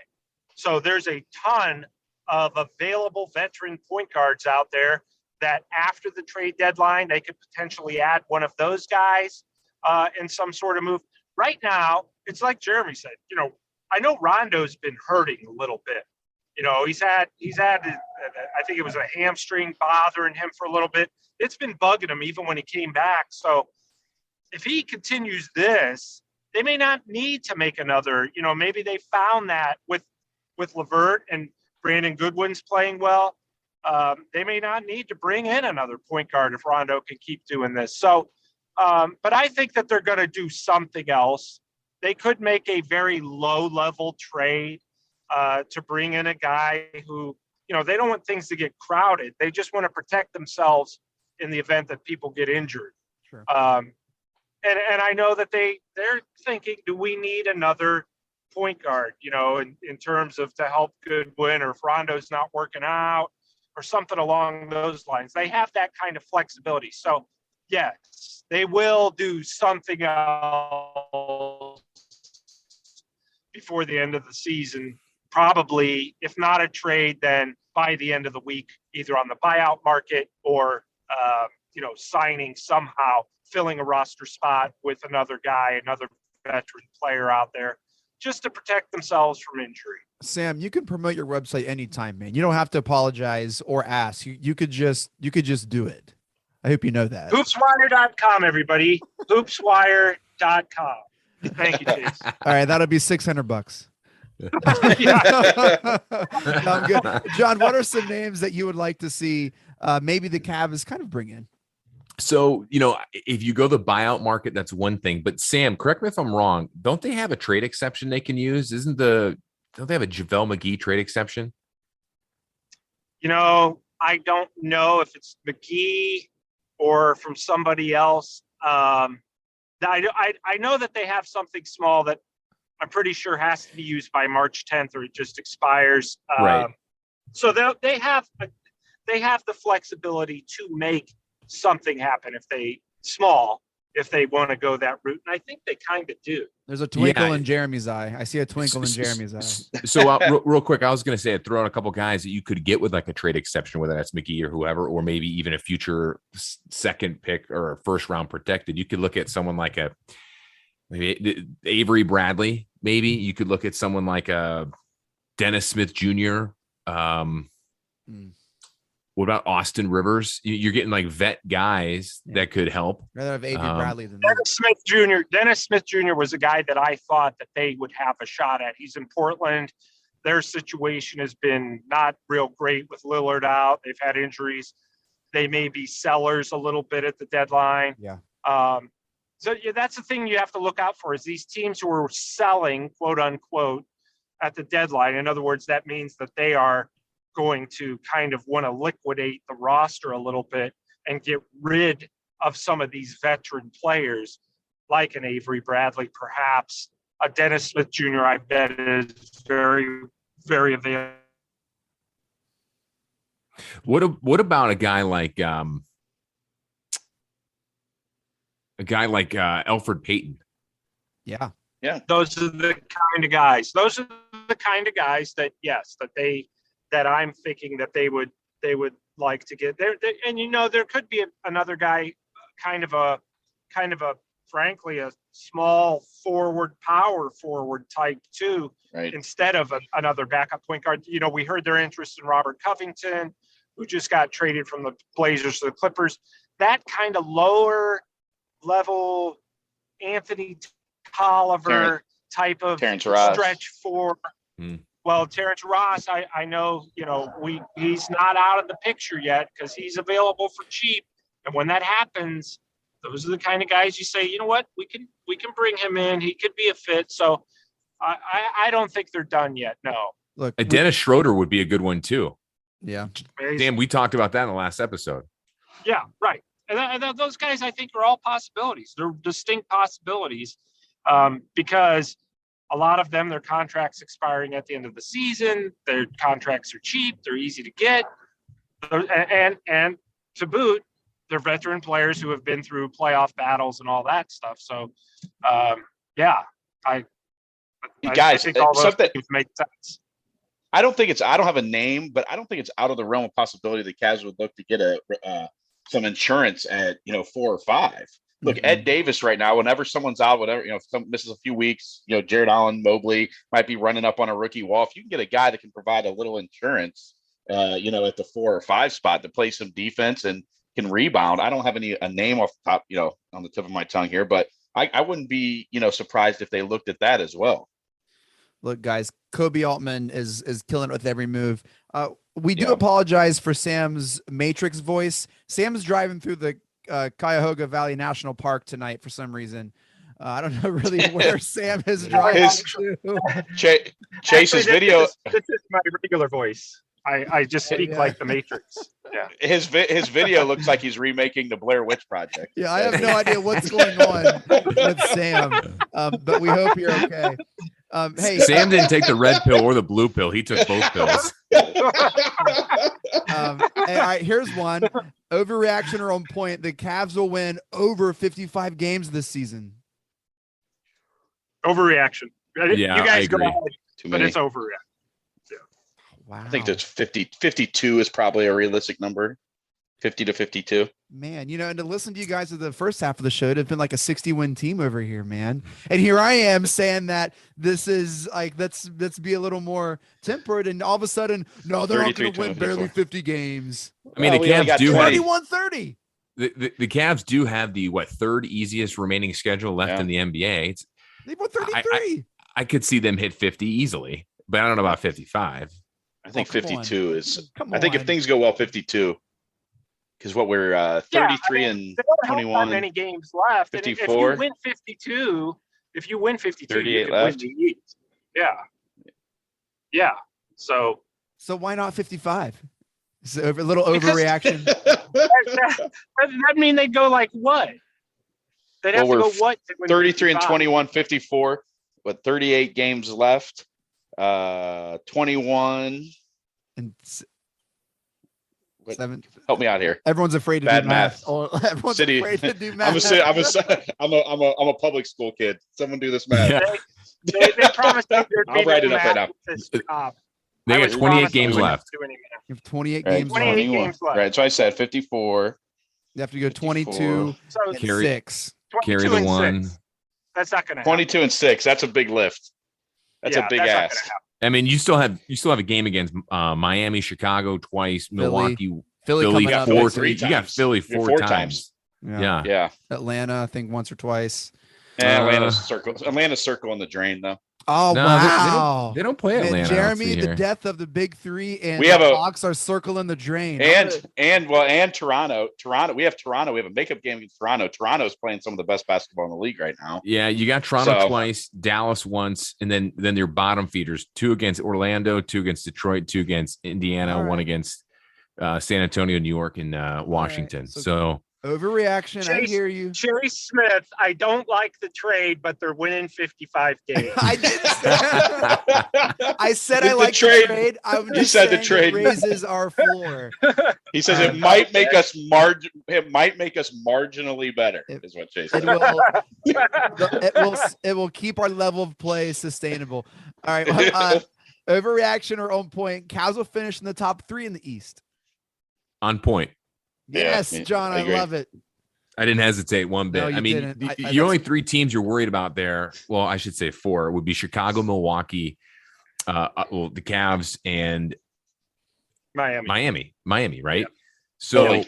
So there's a ton of available veteran point guards out there that after the trade deadline, they could potentially add one of those guys in some sort of move. Right now, it's like Jeremy said, I know Rondo's been hurting a little bit. He's had, I think it was a hamstring bothering him for a little bit. It's been bugging him even when he came back. So if he continues this, they may not need to make another, maybe they found that with LeVert and Brandon Goodwin's playing well. They may not need to bring in another point guard if Rondo can keep doing this. So, but I think that they're going to do something else. They could make a very low-level trade to bring in a guy who, they don't want things to get crowded. They just want to protect themselves in the event that people get injured. Sure. And I know that they're thinking, do we need another point guard, in terms of to help Goodwin, or if Rondo's not working out or something along those lines. They have that kind of flexibility. So, yes, they will do something else before the end of the season. Probably, if not a trade, then by the end of the week, either on the buyout market or, signing somehow, filling a roster spot with another guy, another veteran player out there, just to protect themselves from injury. Sam, you can promote your website anytime, man. You don't have to apologize or ask. You could just do it. I hope you know that. Hoopswire.com, everybody. Hoopswire.com. Thank you, Chase. All right, that'll be $600. I'm good. John, what are some names that you would like to see maybe the Cavs kind of bring in? So, if you go the buyout market, that's one thing. But Sam, correct me if I'm wrong. Don't they have a trade exception they can use? Don't they have a JaVale McGee trade exception? I don't know if it's McGee or from somebody else. I know that they have something small that I'm pretty sure has to be used by March 10th or it just expires. Right. So they have the flexibility to make something happen if they want to go that route, and I think they kind of do. There's a twinkle in Jeremy's eye. I see a twinkle in Jeremy's eye. So real quick, I was going to say, throw in a couple guys that you could get with like a trade exception, whether that's McGee or whoever, or maybe even a future second pick or a first round protected. You could look at someone like maybe Avery Bradley. Maybe you could look at someone like Dennis Smith Jr. What about Austin Rivers? You're getting like vet guys that could help. Rather have Avery Bradley than Dennis Smith Jr. was a guy that I thought that they would have a shot at. He's in Portland. Their situation has been not real great with Lillard out. They've had injuries. They may be sellers a little bit at the deadline. Yeah. So that's the thing you have to look out for is these teams who are selling, quote unquote, at the deadline. In other words, that means that they are going to kind of want to liquidate the roster a little bit and get rid of some of these veteran players like an Avery Bradley, perhaps a Dennis Smith Jr. I bet is very, very available. What about a guy like Elfrid Payton? Yeah. Those are the kind of guys. Those are the kind of guys that that I'm thinking that they would like to get there. And there could be another guy, kind of a frankly a small power forward type too, right, instead of another backup point guard. We heard their interest in Robert Covington, who just got traded from the Blazers to the Clippers. That kind of lower level Anthony Tolliver type of Terrence Ross. stretch four. Well, Terrence Ross, I know, he's not out of the picture yet because he's available for cheap. And when that happens, those are the kind of guys you say, you know what, we can bring him in. He could be a fit. So I don't think they're done yet. No. Look, Dennis Schroeder would be a good one too. Yeah. Damn, we talked about that in the last episode. Yeah, right. And those guys, I think, are all possibilities. They're distinct possibilities because a lot of them, their contracts expiring at the end of the season. Their contracts are cheap. They're easy to get. And to boot, they're veteran players who have been through playoff battles and all that stuff. So, I think all those things make sense. I don't have a name, but I don't think it's out of the realm of possibility the Cavs would look to get some insurance at 4 or 5. Look, Ed Davis right now, whenever someone's out, if someone misses a few weeks, Jared Allen, Mobley might be running up on a rookie wall. If you can get a guy that can provide a little insurance, at the 4 or 5 spot to play some defense and can rebound. I don't have a name off the top, on the tip of my tongue here, but I wouldn't be, surprised if they looked at that as well. Look, guys, Kobe Altman is killing it with every move. We do apologize for Sam's Matrix voice. Sam's driving through the Cuyahoga Valley National Park tonight for some reason. I don't know really where Sam is driving to. Chase's video. This is my regular voice. I just speak like the Matrix. Yeah. His video looks like he's remaking the Blair Witch Project. Yeah, I have no idea what's going on with Sam, but we hope you're okay. Hey, Sam didn't take the red pill or the blue pill. He took both pills. All right, here's one. Overreaction or on point. The Cavs will win over 55 games this season. Overreaction. Yeah, you guys I agree. go ahead, but it's overreaction. Yeah. Wow. I think that's 52 is probably a realistic number. 50 to 52. Man, and to listen to you guys at the first half of the show, it'd have been like a 60-win team over here, man. And here I am saying that this is like, let's be a little more tempered. And all of a sudden, no, they're not going to win barely 50 games. I mean, the Cavs do have 21-30. The Cavs do have the third easiest remaining schedule left in the NBA. They won 33. I could see them hit 50 easily, but I don't know about 55. I think 52 is. Come I think if things go well, 52. Because we're 33 and 21. Not many games left. 54. If you win 52, you can left. win the East. Yeah. So why not 55? So a little overreaction. That mean they'd go like what? They'd have to go what? 33 and 21, 54. But 38 games left. 21 and 7. Help me out here. Everyone's afraid to Bad do math. Everyone's afraid to do math. I'm a public school kid. Someone do this math. Yeah. They promised that there'd be I'll write it up right now. They got 28 games left. You have 28 Right. games 28 left. games left. Right. So I said 54. You have to go 22 So and Carry- 6. Carry 22 the and one. 6. That's not going to happen. 22 and 6. That's a big lift. That's a big that's not ask. gonna happen. I mean, you still have a game against Miami, Chicago twice, Milwaukee, Philly Philly coming up. 4 Philly 3. You got times. Philly You're 4 times. Yeah. Yeah. Atlanta, I think once or twice. Atlanta's circle in the drain though. Oh, No, wow. they don't play Man, Atlanta. Jeremy, let's see the here. death of the big three, and We have the a- Hawks are circling the drain. And Toronto. We have Toronto. We have a makeup game against Toronto. Toronto's playing some of the best basketball in the league right now. Yeah, you got Toronto So- twice, Dallas once, and then your bottom feeders: 2 against Orlando, 2 against Detroit, 2 against Indiana, All right. 1 against San Antonio, New York, and Washington. So- So Overreaction. I Chase- hear you. Cherry Smith, I don't like the trade, but they're winning 55 games. I did say, I said I The like trade- the trade. I'm he just said the saying trade. it raises our floor. He says it might make us marginally better, is what Chase It said. it will keep our level of play sustainable. All right. Overreaction or on point. Cavs will finish in the top 3 in the East. on point. Yes, Yeah, John, I I agree. love it. I didn't hesitate one bit. No, you I mean, didn't. you're only 3 teams you're worried about there. Well, I should say 4. It would be Chicago, Milwaukee, the Cavs, and Miami. Miami, right? So Totally.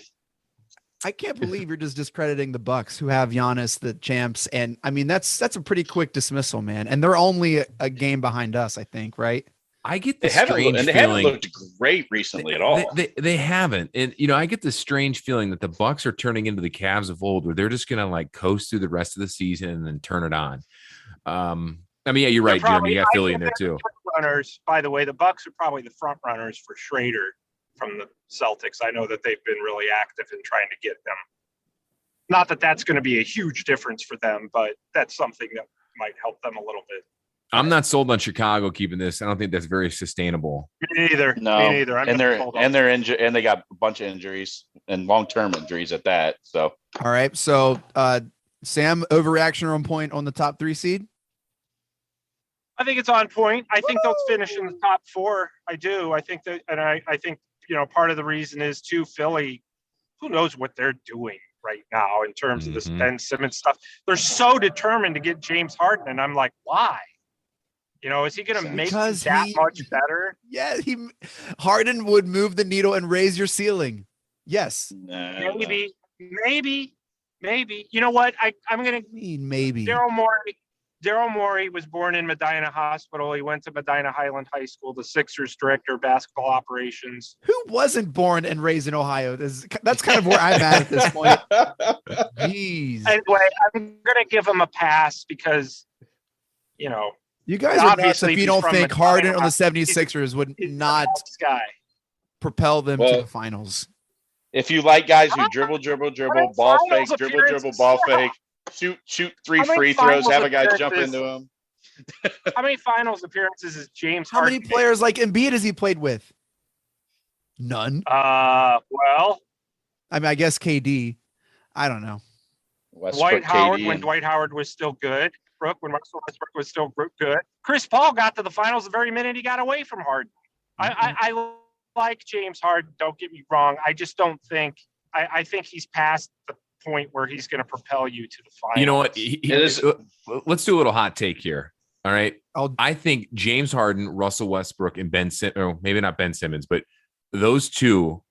I can't believe you're just discrediting the Bucks, who have Giannis, the champs, and I mean that's a pretty quick dismissal, man. And they're only a game behind us, I think, right? I get They the haven't strange they feeling haven't looked great recently at all. They haven't, and I get the strange feeling that the Bucks are turning into the Cavs of old, where they're just gonna like coast through the rest of the season and then turn it on. I mean, yeah, you're right, Jeremy. You got Philly in there too. Runners, by the way, the Bucks are probably the front runners for Schrader from the Celtics. I know that they've been really active in trying to get them. Not that that's going to be a huge difference for them, but that's something that might help them a little bit. I'm not sold on Chicago keeping this. I don't think that's very sustainable. Me neither. No, Me neither. they're injured, and they got a bunch of injuries and long-term injuries at that. So all right. So Sam, overreaction on point on the top 3 seed. I think it's on point. I think they'll finish in the top 4. I do. I think that, and I think part of the reason is too Philly. Who knows what they're doing right now in terms of this Ben Simmons stuff? They're so determined to get James Harden, and I'm like, why? Is he going to make that much better? Yeah, Harden would move the needle and raise your ceiling. Yes, maybe. You know what? I'm going to maybe. Daryl Morey was born in Medina Hospital. He went to Medina Highland High School, the Sixers director of basketball operations. Who wasn't born and raised in Ohio? That's kind of where I'm at this point. Jeez. Anyway, I'm going to give him a pass because, you guys are nuts if you don't think Harden on the 76ers would not propel them to the finals. If you like guys who dribble, ball fake, dribble, ball fake, shoot 3 free throws, have a guy jump into them. How many finals appearances is James How Harden many players like Embiid has he played with? None. Well, I mean, I guess KD. I don't know. Dwight Howard when Dwight Howard was still good. When Russell Westbrook was still good. Chris Paul got to the finals the very minute he got away from Harden. I like James Harden. Don't get me wrong. I just don't think I think he's past the point where he's going to propel you to the finals. You know what? Let's do a little hot take here. All right. I think James Harden, Russell Westbrook, and maybe not Ben Simmons, but those two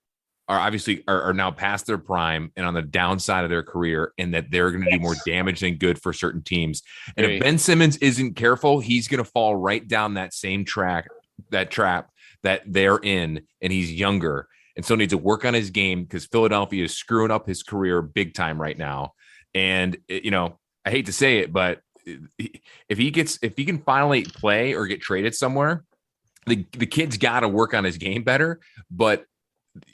are obviously are now past their prime and on the downside of their career, and that they're going to do more damage than good for certain teams. And if Ben Simmons isn't careful, he's going to fall right down that same trap that they're in, and he's younger and so needs to work on his game because Philadelphia is screwing up his career big time right now. And I hate to say it, but if he can finally play or get traded somewhere, the kid's got to work on his game better. But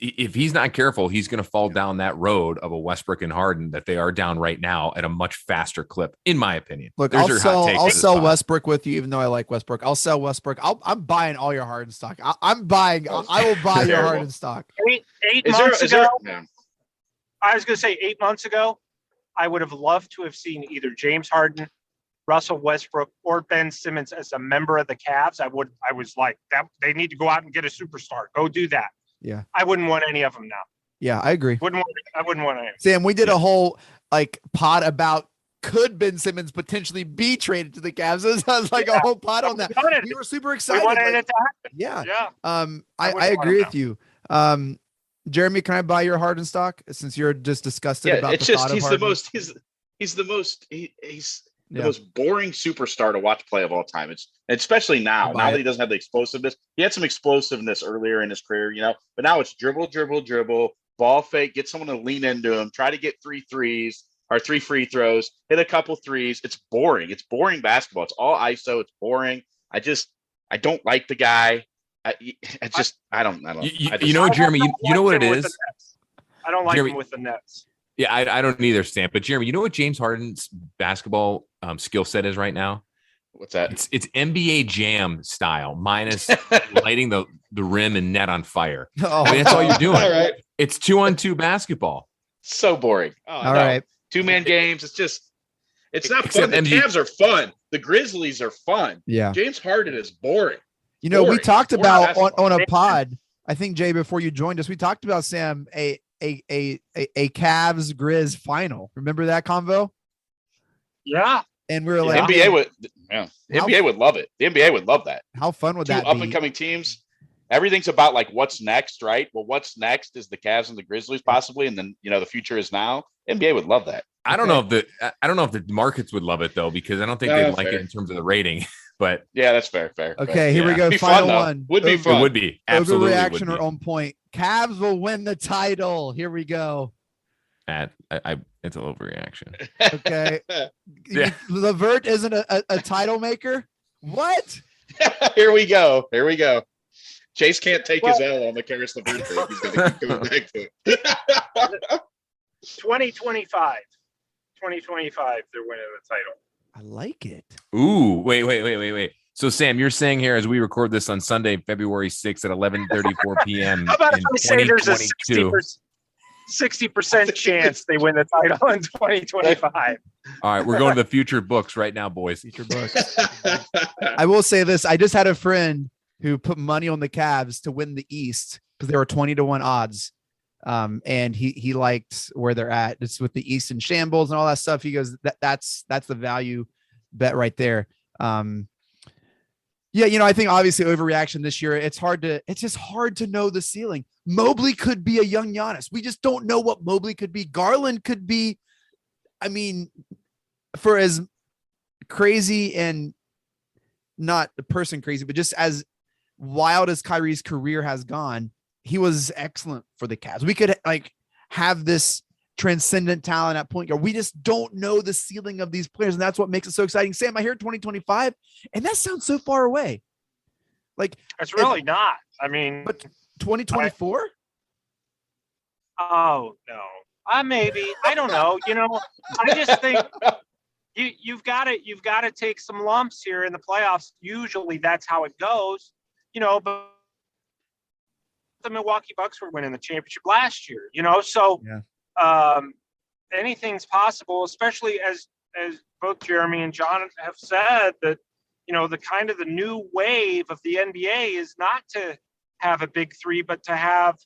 if he's not careful, he's going to fall down that road of a Westbrook and Harden that they are down right now at a much faster clip, in my opinion. Look, I'll sell Westbrook with you, even though I like Westbrook. I'll sell Westbrook. I'm buying all your Harden stock. I will buy your Harden stock. 8 months ago, I was going to say 8 months ago, I would have loved to have seen either James Harden, Russell Westbrook, or Ben Simmons as a member of the Cavs. I was like, that they need to go out and get a superstar. Go do that. Yeah. I wouldn't want any of them now. Yeah, I agree. I wouldn't want any. Sam, we did a whole pod about could Ben Simmons potentially be traded to the Cavs. It was like a whole pod on that. We were super excited. We wanted it to happen. Yeah. I agree with you. Jeremy, can I buy your Harden stock since you're just disgusted about the thought of Harden? He's the most boring superstar to watch play of all time. It's especially now that he doesn't have the explosiveness. He had some explosiveness earlier in his career, but now it's dribble, ball fake, get someone to lean into him, try to get 3 threes or 3 free throws, hit a couple threes. It's boring. It's boring basketball. It's all ISO. It's boring. I don't like the guy. I don't. Jeremy, you know what it is? I don't like him with the Nets. Yeah, I don't either, Sam. But Jeremy, you know what James Harden's basketball skill set is right now? What's that? It's NBA Jam style, minus lighting the rim and net on fire. I mean, that's all you're doing. All right. It's 2-on-2 basketball. So boring. All right. 2-man games. It's not fun. The Cavs are fun. The Grizzlies are fun. Yeah. James Harden is boring. We talked about on a pod, I think, Jay, before you joined us, we talked about, Sam, a Cavs Grizz final. Remember that convo? Yeah. And we were like, NBA would love it. The NBA would love that. How fun would that be? Up and coming teams. everything's about like what's next, right? Well, what's next is the Cavs and the Grizzlies possibly, and then the future is now. NBA would love that. I don't know if the markets would love it though, because I don't think they'd like it in terms of the rating. But yeah, that's fair. Okay, here we go. Final one. Would be fun. It would be. Absolutely. Overreaction or on point. Cavs will win the title. Here we go. It's an overreaction. Okay. Yeah. LeVert isn't a title maker. What? Here we go. Chase can't take his L on the Caris LeVert thing. He's going to keep coming back to it. 2025. 2025, they're winning the title. I like it. Ooh, wait. So, Sam, you're saying here as we record this on Sunday, February 6th at 11:34 p.m. How about in if I say there's a 2022? 60% chance they win the title in 2025? All right, we're going to the future books right now, boys. Future books. I will say this. I just had a friend who put money on the Cavs to win the East because they were 20-1 odds. And he liked where they're at. It's with the East in shambles and all that stuff. He goes, that's the value bet right there. Yeah, I think obviously overreaction this year. It's just hard to know the ceiling. Mobley could be a young Giannis. We just don't know what Mobley could be. Garland could be. I mean, for as crazy and not the person crazy, but just as wild as Kyrie's career has gone, he was excellent for the Cavs. We could have this transcendent talent at point guard. We just don't know the ceiling of these players, and that's what makes it so exciting. Sam, I hear 2025, and that sounds so far away. It's really not. I mean, but 2024? Oh no. Maybe. I don't know. I just think you've got to take some lumps here in the playoffs. Usually that's how it goes. But the Milwaukee Bucks were winning the championship last year, so anything's possible, especially as both Jeremy and John have said that, the new wave of the NBA is not to have a big three, but to have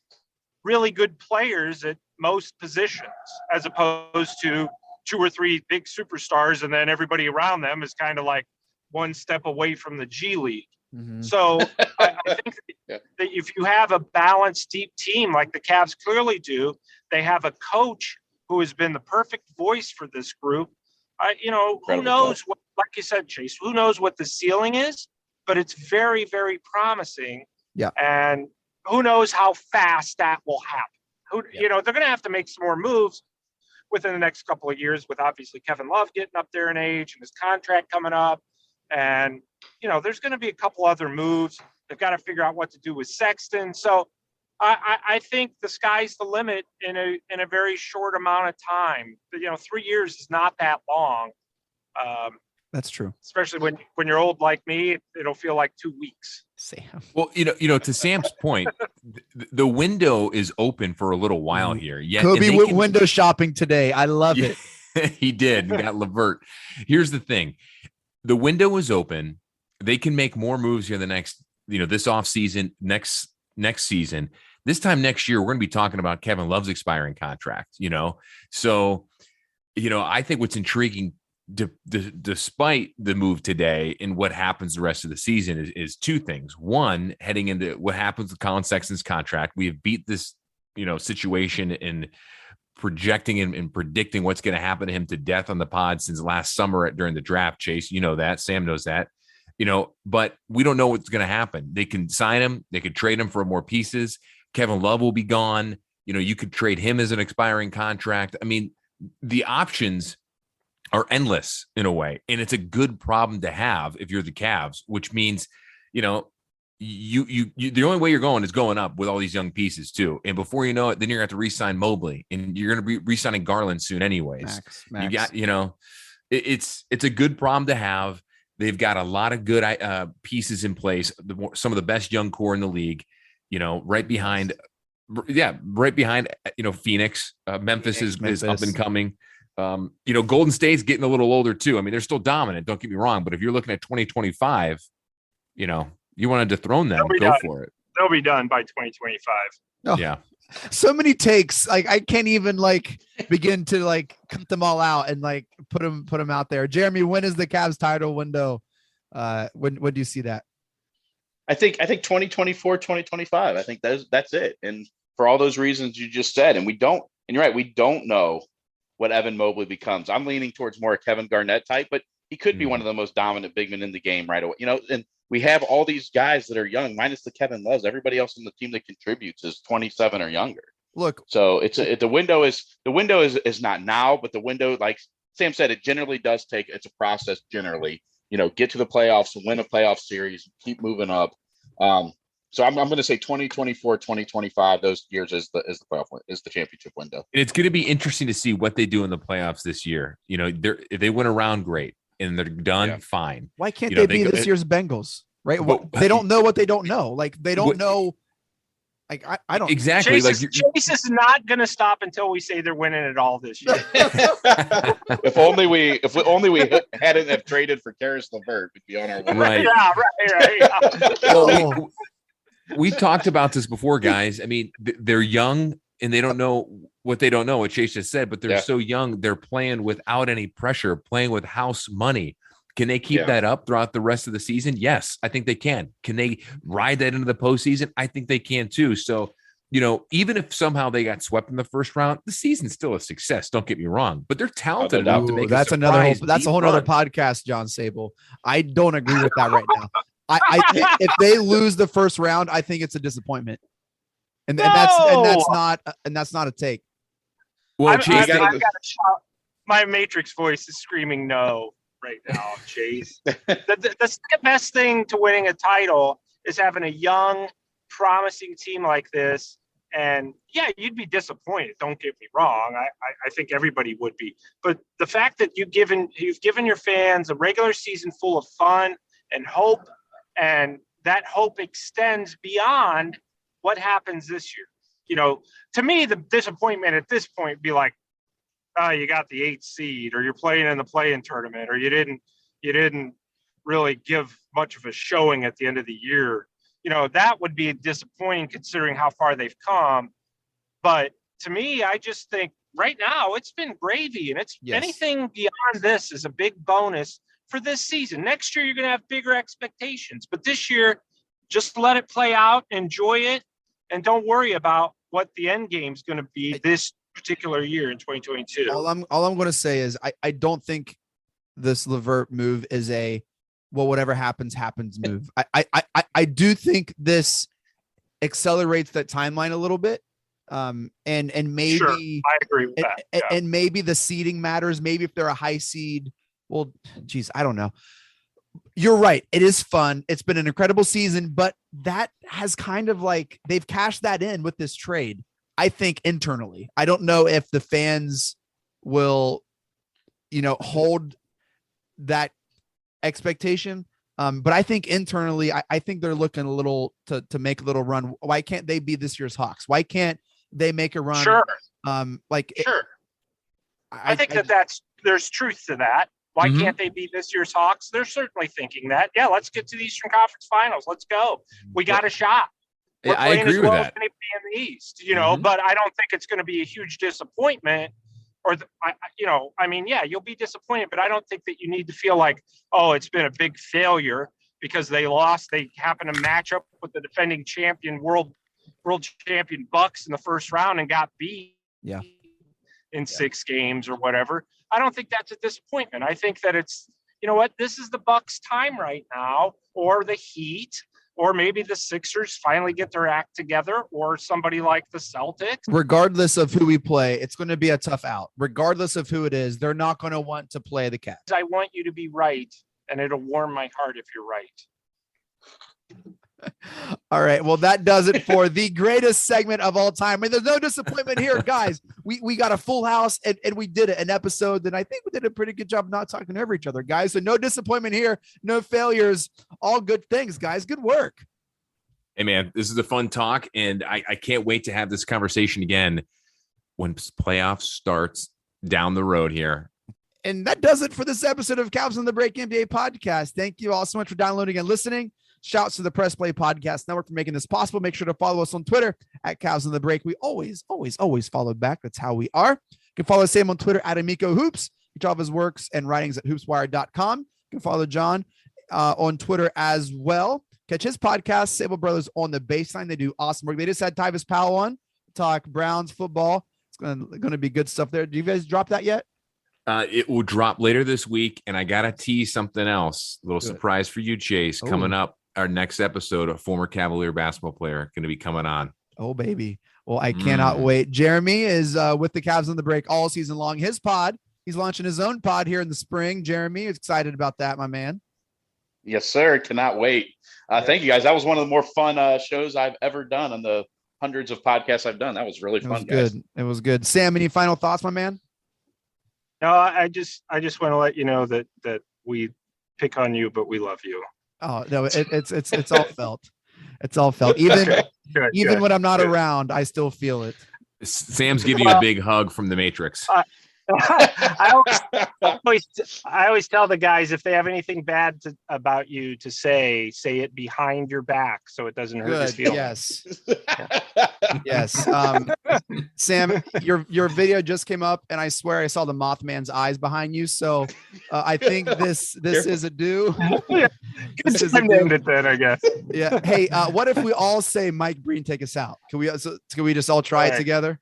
really good players at most positions, as opposed to 2 or 3 big superstars. And then everybody around them is kind of like one step away from the G League. Mm-hmm. So I think that if you have a balanced, deep team like the Cavs clearly do, they have a coach who has been the perfect voice for this group. Who knows what, like you said, Chase, who knows what the ceiling is, but it's very, very promising. Yeah. And who knows how fast that will happen. They're going to have to make some more moves within the next couple of years, with obviously Kevin Love getting up there in age and his contract coming up. And, there's going to be a couple other moves. They've got to figure out what to do with Sexton. So I think the sky's the limit in a very short amount of time. 3 years is not that long. That's true. Especially when you're old like me, it'll feel like 2 weeks. Sam. Well, to Sam's point, the window is open for a little while here. Yeah, Kobe went window shopping today. I love it. He did. He got LeVert. Here's the thing. The window is open. They can make more moves here in the next, this offseason, next season. This time next year, we're going to be talking about Kevin Love's expiring contract, So, I think what's intriguing despite the move today and what happens the rest of the season is 2 things. One, heading into what happens with Colin Sexton's contract. We have beat this, situation in projecting and predicting what's going to happen to him to death on the pod since last summer during the draft. Chase, that. Sam knows that. But we don't know what's going to happen. They can sign him. They could trade him for more pieces. Kevin Love will be gone. You could trade him as an expiring contract. I mean, the options are endless in a way. And it's a good problem to have if you're the Cavs, which means, you the only way you're going is going up with all these young pieces too. And before you know it, then you're going to have to re-sign Mobley, and you're going to be re-signing Garland soon anyways. Max. You got, it's a good problem to have. They've got a lot of good pieces in place. Some of the best young core in the league, right behind, Phoenix. Memphis is up and coming. Golden State's getting a little older too. I mean, they're still dominant. Don't get me wrong, but if you're looking at 2025, you want to dethrone them, go for it. They'll be done by 2025. Oh, yeah. So many takes. I can't even begin to cut them all out and put them out there. Jeremy, when is the Cavs title window? When do you see that? I think 2024, 2025. I think that's it. And for all those reasons you just said, and you're right, we don't know what Evan Mobley becomes. I'm leaning towards more a Kevin Garnett type, but he could be one of the most dominant big men in the game right away. And we have all these guys that are young, minus the Kevin Loves. Everybody else on the team that contributes is 27 or younger. Look, so the window is not now, but the window, like Sam said, it generally does take. It's a process generally. Get to the playoffs, win a playoff series, keep moving up. So I'm going to say 2024, 2025. Those years is the playoff is the championship window. And it's going to be interesting to see what they do in the playoffs this year. If they win a round, great, and they're done, fine. Why can't they be this year's Bengals? Right? They don't know what they don't know. Like they don't know. Like I don't exactly. Chase is not going to stop until we say they're winning it all this year. If only we hadn't have traded for Caris LeVert, we'd be on our way. Right. Right. Well, we talked about this before, guys. I mean, they're young and they don't know what they don't know, what Chase just said, but they're so young. They're playing without any pressure, playing with house money. Can they keep that up throughout the rest of the season? Yes, I think they can. Can they ride that into the postseason? I think they can too. So, even if somehow they got swept in the first round, the season's still a success. Don't get me wrong, but they're talented enough to make that's a whole other podcast, John Sable. I don't agree with that right now. I think if they lose the first round, I think it's a disappointment, and that's not a take. Well, Chase, I've got to shout. My Matrix voice is screaming no right now, Chase. The second best thing to winning a title is having a young, promising team like this. And you'd be disappointed. Don't get me wrong. I think everybody would be. But the fact that you've given your fans a regular season full of fun and hope, and that hope extends beyond what happens this year. To me, the disappointment at this point would be like, you got the 8th seed, or you're playing in the play-in tournament, or you didn't really give much of a showing at the end of the year. That would be disappointing considering how far they've come. But to me, I just think right now it's been gravy, and it's anything beyond this is a big bonus for this season. Next year, you're going to have bigger expectations, but this year, just let it play out, enjoy it, and don't worry about what the end game is going to be this particular year in 2022. All I'm going to say is I don't think this LeVert move is a whatever happens move. I do think this accelerates that timeline a little bit. And maybe sure, I agree with that. And maybe the seeding matters. Maybe if they're a high seed, well, geez, I don't know. You're right. It is fun. It's been an incredible season, but that has kind of like they've cashed that in with this trade. I think internally, I don't know if the fans will, hold that expectation. But I think internally, I think they're looking a little to make a little run. Why can't they be this year's Hawks? Why can't they make a run? Sure. Sure. I think there's truth to that. Why can't they be this year's Hawks? They're certainly thinking that. Yeah, let's get to the Eastern Conference Finals. Let's go. We got a shot. We're I agree with that. Anybody in the East, but I don't think it's going to be a huge disappointment. You'll be disappointed, but I don't think that you need to feel like, oh, it's been a big failure because they lost. They happen to match up with the defending champion, world champion Bucks in the first round and got beat in 6 games or whatever. I don't think that's a disappointment. I think that it's, this is the Bucks' time right now, or the Heat, or maybe the Sixers finally get their act together, or somebody like the Celtics. Regardless of who we play, it's going to be a tough out. Regardless of who it is, they're not going to want to play the Cavs. I want you to be right, and it'll warm my heart if you're right. All right. Well, that does it for the greatest segment of all time. I mean, there's no disappointment here, guys. We got a full house and we did an episode that I think we did a pretty good job not talking over each other, guys. So no disappointment here, no failures, all good things, guys. Good work. Hey, man, this is a fun talk, and I can't wait to have this conversation again when playoffs starts down the road here. And that does it for this episode of Cavs on the Break NBA podcast. Thank you all so much for downloading and listening. Shouts to the Press Play Podcast Network for making this possible. Make sure to follow us on Twitter at Cavs on the Break. We always follow back. That's how we are. You can follow Sam on Twitter at Amico Hoops. Each of his works and writings at hoopswire.com. You can follow John on Twitter as well. You Catch his podcast, Sable Brothers on the Baseline. They do awesome work. They just had Tyvis Powell on, talk Browns football. It's going to be good stuff there. Do you guys drop that yet? It will drop later this week, and I got to tease something else. A little surprise for you, Chase. Coming up, our next episode, a former Cavalier basketball player going to be coming on. Oh, baby. Well, I cannot wait. Jeremy is with the Cavs on the break all season long. His pod, he's launching his own pod here in the spring. Jeremy is excited about that, my man. Yes, sir. Cannot wait. Thank you, guys. That was one of the more fun shows I've ever done on the hundreds of podcasts I've done. That was really fun, guys. Good. It was good. Sam, any final thoughts, my man? No, I just want to let you know that we pick on you, but we love you. Oh no, it's all felt. It's all felt. Even when I'm not around, I still feel it. Sam's giving you a big hug from the Matrix. I always tell the guys, if they have anything bad about you to say it behind your back so it doesn't hurt his feelings. Yes. Sam, your video just came up, and I swear I saw the Mothman's eyes behind you. So I think this is a do. This is a do. Then, I guess. Yeah. Hey, what if we all say Mike Breen take us out? Can we just all try it together?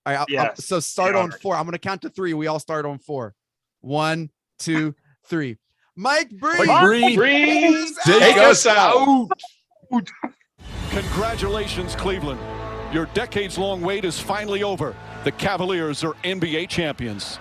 All right. Yes. So start on 4. I'm going to count to 3. We all start on 4. 1, 2, 3. Mike Breen, take us out. Congratulations, Cleveland. Your decades-long wait is finally over. The Cavaliers are NBA champions.